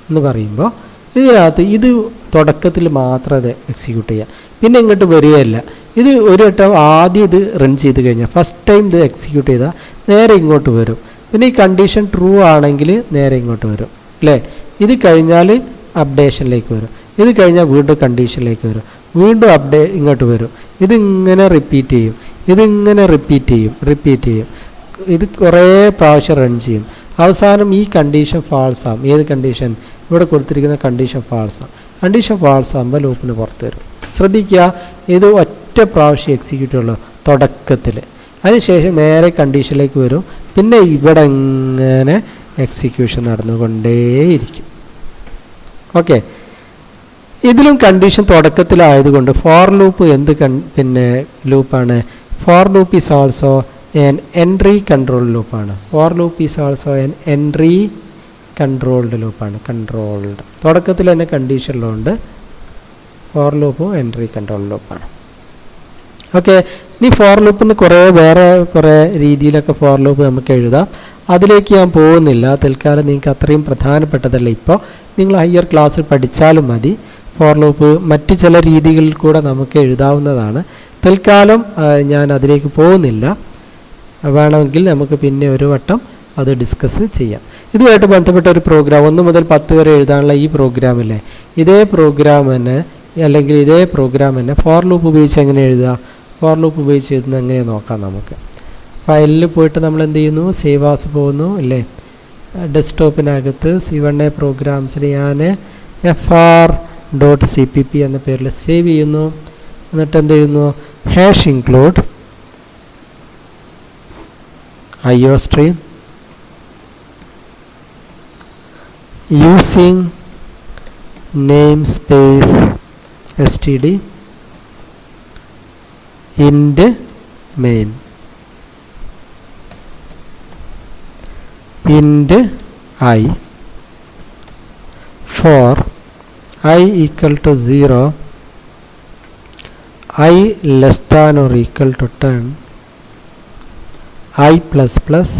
എന്ന് പറയുമ്പോൾ ഇതിനകത്ത് ഇത് തുടക്കത്തിൽ മാത്രം അത് എക്സിക്യൂട്ട് ചെയ്യുക, പിന്നെ ഇങ്ങോട്ട് വരികയല്ല. ഇത് ഒരു വട്ടം ആദ്യം ഇത് റൺ ചെയ്ത് കഴിഞ്ഞാൽ ഫസ്റ്റ് ടൈം ഇത് എക്സിക്യൂട്ട് ചെയ്താൽ നേരെ ഇങ്ങോട്ട് വരും. പിന്നെ ഈ കണ്ടീഷൻ ട്രൂ ആണെങ്കിൽ നേരെ ഇങ്ങോട്ട് വരും അല്ലേ. ഇത് കഴിഞ്ഞാൽ അപ്ഡേഷനിലേക്ക് വരും, ഇത് കഴിഞ്ഞാൽ വീണ്ടും കണ്ടീഷനിലേക്ക് വരും, വീണ്ടും ഇങ്ങോട്ട് വരും. ഇതിങ്ങനെ റിപ്പീറ്റ് ചെയ്യും, ഇതിങ്ങനെ റിപ്പീറ്റ് ചെയ്യും. ഇത് കുറേ പ്രാവശ്യം റൺ ചെയ്യും. അവസാനം ഈ കണ്ടീഷൻ ഫാൾസ് ആകും. ഏത് കണ്ടീഷൻ? ഇവിടെ കൊടുത്തിരിക്കുന്ന കണ്ടീഷൻ ഫാൾസ് ആകും. കണ്ടീഷൻ ഫാൾസ് ആകുമ്പോൾ ലൂപ്പിന് പുറത്ത് വരും. ശ്രദ്ധിക്കുക, ഇത് ഒറ്റ പ്രാവശ്യം എക്സിക്യൂട്ട് ഉള്ളൂ തുടക്കത്തിൽ. അതിനുശേഷം നേരെ കണ്ടീഷനിലേക്ക് വരും. പിന്നെ ഇവിടെ ഇങ്ങനെ എക്സിക്യൂഷൻ നടന്നുകൊണ്ടേയിരിക്കും. ഓക്കെ, ഇതിലും കണ്ടീഷൻ തുടക്കത്തിലായതുകൊണ്ട് ഫോർ ലൂപ്പ് എന്ത് പിന്നെ ലൂപ്പാണ്? Four loop is also an entry control ലൂപ്പാണ്. Four loop is also an entry controlled ലൂപ്പാണ്. കൺട്രോൾഡ് തുടക്കത്തിൽ തന്നെ കണ്ടീഷനിലുണ്ട്. ഫോർ ലൂപ്പും എൻട്രി കൺട്രോൾ ലൂപ്പാണ്. ഓക്കെ, ഇനി ഫോർ ലൂപ്പിന് വേറെ കുറേ രീതിയിലൊക്കെ ഫോർ ലൂപ്പ് നമുക്ക് എഴുതാം. അതിലേക്ക് ഞാൻ പോകുന്നില്ല. തൽക്കാലം നിങ്ങൾക്ക് അത്രയും പ്രധാനപ്പെട്ടതല്ല. ഇപ്പോൾ നിങ്ങൾ ഹയർ ക്ലാസ്സിൽ പഠിച്ചാലും മതി. ഫോർ ലൂപ്പ് മറ്റ് ചില രീതികളിൽ കൂടെ നമുക്ക് എഴുതാവുന്നതാണ്. തൽക്കാലം ഞാൻ അതിലേക്ക് പോകുന്നില്ല. വേണമെങ്കിൽ നമുക്ക് പിന്നെ ഒരു വട്ടം അത് ഡിസ്കസ് ചെയ്യാം. ഇതുമായിട്ട് ബന്ധപ്പെട്ട ഒരു പ്രോഗ്രാം 1 മുതൽ 10 വരെ എഴുതാനുള്ള ഈ പ്രോഗ്രാമില്ലേ, ഇതേ പ്രോഗ്രാം തന്നെ ഫോർ ലൂപ്പ് ഉപയോഗിച്ച് എങ്ങനെ എഴുതുക? ഫോർ ലൂപ്പ് ഉപയോഗിച്ച് എഴുതുന്നത് എങ്ങനെ നോക്കാം നമുക്ക്. ഫയലിൽ പോയിട്ട് നമ്മൾ എന്ത് ചെയ്യുന്നു? സേവ് ആസ് പോകുന്നു അല്ലേ. ഡെസ്ക്ടോപ്പിനകത്ത് C1A പ്രോഗ്രാംസിൽ ഞാൻ fr.cpp എന്ന പേരിൽ സേവ് ചെയ്യുന്നു. എന്നിട്ട് എന്ത് ചെയ്യുന്നു? #include IOStream using namespace std int main int I for I equal to 0 I less than or equal to 10 I plus plus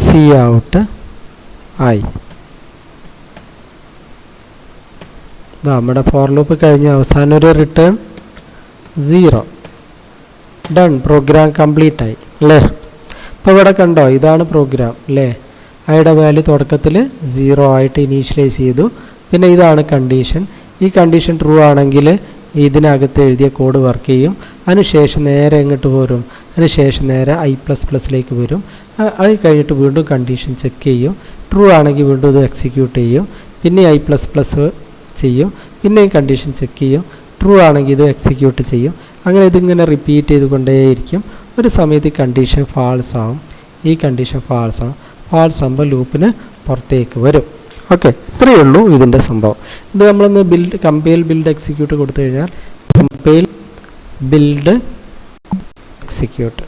C out I. നമ്മുടെ ഫോർ ലൂപ്പ് കഴിഞ്ഞ അവസാനം ഒരു റിട്ടേൺ 0. ഡൺ, പ്രോഗ്രാം കംപ്ലീറ്റ് ആയി അല്ലേ. അപ്പോൾ ഇവിടെ കണ്ടോ, ഇതാണ് പ്രോഗ്രാം അല്ലേ. ഐയുടെ വാല്യൂ തുടക്കത്തിൽ 0 ആയിട്ട് ഇനീഷ്യലൈസ് ചെയ്തു. പിന്നെ ഇതാണ് കണ്ടീഷൻ. ഈ കണ്ടീഷൻ ട്രൂ ആണെങ്കിൽ ഇതിനകത്ത് എഴുതിയ കോഡ് വർക്ക് ചെയ്യും. അതിനുശേഷം നേരെ എങ്ങോട്ട് പോരും? അതിനുശേഷം നേരെ I++ലേക്ക് വരും. അത് കഴിഞ്ഞിട്ട് വീണ്ടും കണ്ടീഷൻ ചെക്ക് ചെയ്യും. ട്രൂ ആണെങ്കിൽ വീണ്ടും ഇത് എക്സിക്യൂട്ട് ചെയ്യും. പിന്നെ I++ ചെയ്യും. പിന്നെയും കണ്ടീഷൻ ചെക്ക് ചെയ്യും. ട്രൂ ആണെങ്കിൽ ഇത് എക്സിക്യൂട്ട് ചെയ്യും. അങ്ങനെ ഇതിങ്ങനെ റിപ്പീറ്റ് ചെയ്തുകൊണ്ടേയിരിക്കും. ഒരു സമയത്ത് ഈ കണ്ടീഷൻ ഫാൾസ് ആവും. ഈ കണ്ടീഷൻ ഫാൾസ് ആകുമ്പോൾ ലൂപ്പിന് പുറത്തേക്ക് വരും. ഓക്കെ, ഇത്രയേ ഉള്ളൂ ഇതിൻ്റെ സംഭവം. ഇത് നമ്മളൊന്ന് കമ്പൈൽ ബിൽഡ് എക്സിക്യൂട്ട് കൊടുത്തു കഴിഞ്ഞാൽ കമ്പൈൽ ബിൽഡ് എക്സിക്യൂട്ട്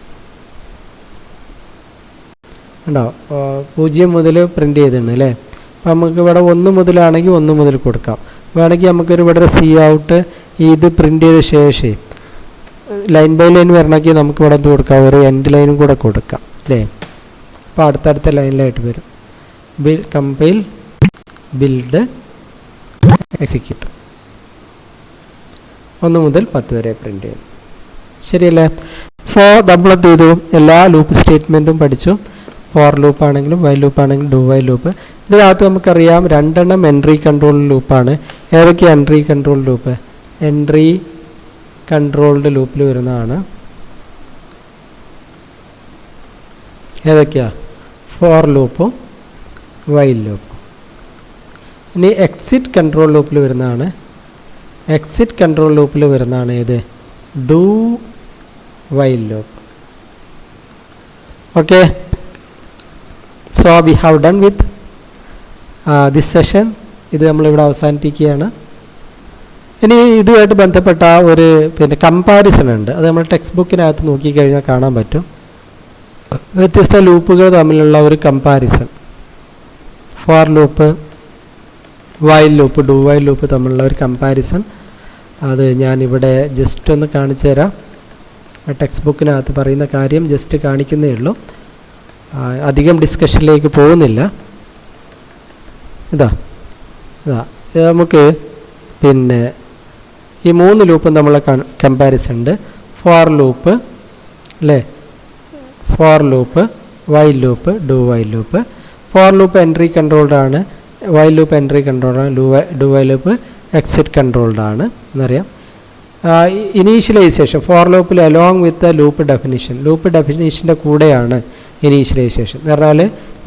ഉണ്ടോ, 0 മുതൽ പ്രിൻ്റ് ചെയ്തിട്ടുണ്ട് അല്ലേ. അപ്പം നമുക്ക് ഇവിടെ 1 മുതലാണെങ്കിൽ 1 മുതൽ കൊടുക്കാം. വേണമെങ്കിൽ നമുക്കൊരു ഇവിടെ സി ഔട്ട് ഇത് പ്രിൻ്റ് ചെയ്ത ശേഷം ലൈൻ ബൈ ലൈൻ വരണമെങ്കിൽ നമുക്ക് ഇവിടെ എന്ത് കൊടുക്കാം? ഒരു എൻഡ് ലൈനും കൂടെ കൊടുക്കാം അല്ലേ. അപ്പോൾ അടുത്തടുത്ത ലൈനിലായിട്ട് വരും. കമ്പൈൽ ബിൽഡ് എക്സിക്യൂട്ട് 1 മുതൽ 10 വരെ പ്രിൻ്റ് ചെയ്യും. ശരിയല്ലേ. സോ നമ്മളെന്ത് ചെയ്തു? എല്ലാ ലൂപ്പ് സ്റ്റേറ്റ്മെൻറ്റും പഠിച്ചു. ഫോർ ലൂപ്പ് ആണെങ്കിലും വൈൽ ലൂപ്പ് ആണെങ്കിലും ഡു വൈൽ ലൂപ്പ്. ഇതിനകത്ത് നമുക്കറിയാം 2 എൻട്രി കൺട്രോൾ ലൂപ്പാണ്. ഏതൊക്കെയാണ് entry control loop? Entry controlled ലൂപ്പിൽ വരുന്നതാണ് ഏതൊക്കെയാ? ഫോർ ലൂപ്പും വൈൽ ലൂപ്പും. ഇനി എക്സിറ്റ് കൺട്രോൾ ലൂപ്പിൽ വരുന്നതാണ് ഏത്? Do while loop. Okay, so we have done with this session. ഇത് നമ്മളിവിടെ അവസാനിപ്പിക്കുകയാണ്. ഇനി ഇതുമായിട്ട് ബന്ധപ്പെട്ട ഒരു കമ്പാരിസൺ ഉണ്ട്. അത് നമ്മൾ ടെക്സ്റ്റ് ബുക്കിനകത്ത് നോക്കിക്കഴിഞ്ഞാൽ കാണാൻ പറ്റും. വ്യത്യസ്ത ലൂപ്പുകൾ തമ്മിലുള്ള ഒരു comparison. Four loop, while loop, do while loop തമ്മിലുള്ള ഒരു കമ്പാരിസൺ. അത് ഞാനിവിടെ ജസ്റ്റ് ഒന്ന് കാണിച്ചു തരാം. ടെക്സ്റ്റ് ബുക്കിനകത്ത് പറയുന്ന കാര്യം ജസ്റ്റ് കാണിക്കുന്നേ ഉള്ളൂ, അധികം ഡിസ്കഷനിലേക്ക് പോകുന്നില്ല. ഇതാ നമുക്ക് പിന്നെ ഈ 3 ലൂപ്പ് നമ്മളെ കമ്പാരിസൺ ഉണ്ട്. ഫോർ ലൂപ്പ് അല്ലേ, for loop, while loop, do while loop. For loop entry controlled ആണ്, വൈൽ ലൂപ്പ് എൻട്രി കൺട്രോൾഡ് ആണ്, do while loop exit controlled ആണ് എന്നറിയാം. ഇനീഷ്യലൈസേഷൻ ഫോർ ലൂപ്പിൽ along with loop definition, loop ഡെഫിനിഷൻ്റെ കൂടെയാണ് ഇനീഷ്യലൈസേഷൻ എന്ന് പറഞ്ഞാൽ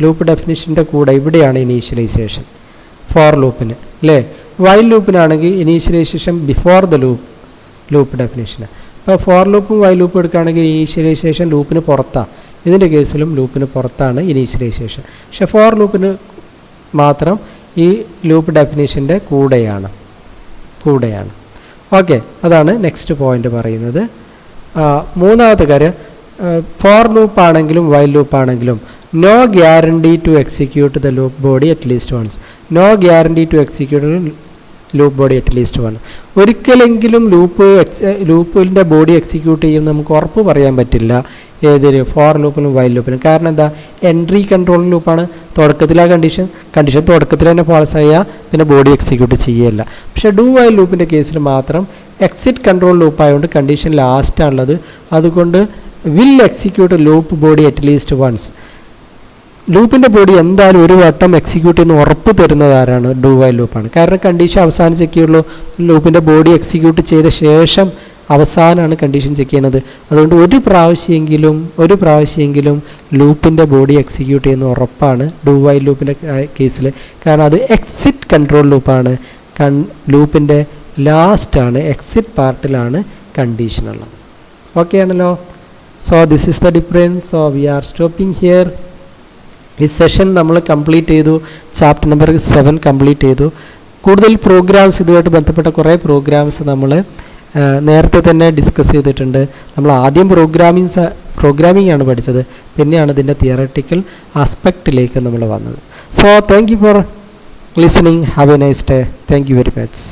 ലൂപ്പ് ഡെഫിനിഷൻ്റെ കൂടെ ഇവിടെയാണ് ഇനീഷ്യലൈസേഷൻ ഫോർ ലൂപ്പിന് അല്ലേ. വൈൽ ലൂപ്പിനാണെങ്കിൽ initialisation before the loop definition. അപ്പോൾ ഫോർ ലൂപ്പും വൈൽ ലൂപ്പും എടുക്കുകയാണെങ്കിൽ ഇനീഷ്യലൈസേഷൻ ലൂപ്പിന് പുറത്താണ്, ഇതിൻ്റെ കേസിലും ലൂപ്പിന് പുറത്താണ് ഇനീഷ്യലൈസേഷൻ. പക്ഷേ ഫോർ ലൂപ്പിന് മാത്രം ഈ ലൂപ്പ് ഡെഫിനിഷൻ്റെ കൂടെയാണ്. ഓക്കെ, അതാണ് നെക്സ്റ്റ് പോയിന്റ് പറയുന്നത്. മൂന്നാമത്തെ കാര്യം, ഫോർ ലൂപ്പ് ആണെങ്കിലും വൈൽ ലൂപ്പ് ആണെങ്കിലും no guarantee to execute the loop body at least once. No guarantee to execute loop body at least one. ഒരിക്കലെങ്കിലും ലൂപ്പിൻ്റെ ബോഡി എക്സിക്യൂട്ട് ചെയ്യും നമുക്ക് ഉറപ്പ് പറയാൻ പറ്റില്ല ഏതൊരു ഫോർ ലൂപ്പിലും വൈൽ ലൂപ്പിലും. കാരണം എന്താ, എൻട്രി കൺട്രോൾ ലൂപ്പാണ്. തുടക്കത്തിലെ കണ്ടീഷൻ തുടക്കത്തിൽ തന്നെ ഫോൾസ് ആയാൽ പിന്നെ ബോഡി എക്സിക്യൂട്ട് ചെയ്യല്ല. പക്ഷേ ഡു വൈൽ ലൂപ്പിൻ്റെ കേസിൽ മാത്രം എക്സിറ്റ് കൺട്രോൾ ലൂപ്പായതുകൊണ്ട് കണ്ടീഷൻ ലാസ്റ്റാണുള്ളത്. അതുകൊണ്ട് will execute loop body at least once. ലൂപ്പിൻ്റെ ബോഡി എന്തായാലും ഒരു വട്ടം എക്സിക്യൂട്ട് ചെയ്യുന്ന ഉറപ്പ് തരുന്നത് ആരാണ്, ഡു വൈൽ ലൂപ്പാണ്. കാരണം കണ്ടീഷൻ അവസാനം ചെക്ക് ചെയ്യുള്ളൂ, ലൂപ്പിൻ്റെ ബോഡി എക്സിക്യൂട്ട് ചെയ്ത ശേഷം അവസാനമാണ് കണ്ടീഷൻ ചെക്ക് ചെയ്യുന്നത്. അതുകൊണ്ട് ഒരു പ്രാവശ്യമെങ്കിലും ലൂപ്പിൻ്റെ ബോഡി എക്സിക്യൂട്ട് ചെയ്യുന്ന ഉറപ്പാണ് ഡു വൈൽ ലൂപ്പിൻ്റെ കേസിൽ. കാരണം അത് എക്സിറ്റ് കൺട്രോൾ ലൂപ്പാണ്, ലൂപ്പിൻ്റെ ലാസ്റ്റാണ്, എക്സിറ്റ് പാർട്ടിലാണ് കണ്ടീഷനുള്ളത്. ഓക്കെ ആണല്ലോ. So this is the difference. So we are stopping here. ഈ സെഷൻ നമ്മൾ കംപ്ലീറ്റ് ചെയ്തു, ചാപ്റ്റർ നമ്പർ 7 കംപ്ലീറ്റ് ചെയ്തു. കൂടുതൽ പ്രോഗ്രാംസ്, ഇതുമായിട്ട് ബന്ധപ്പെട്ട കുറേ പ്രോഗ്രാംസ് നമ്മൾ നേരത്തെ തന്നെ ഡിസ്കസ് ചെയ്തിട്ടുണ്ട്. നമ്മൾ ആദ്യം പ്രോഗ്രാമിംഗ് ആണ് പഠിച്ചത്, പിന്നെയാണ് ഇതിൻ്റെ തിയററ്റിക്കൽ ആസ്പെക്റ്റിലേക്ക് നമ്മൾ വന്നത്. So thank you for listening. Have A nice day. Thank you very much.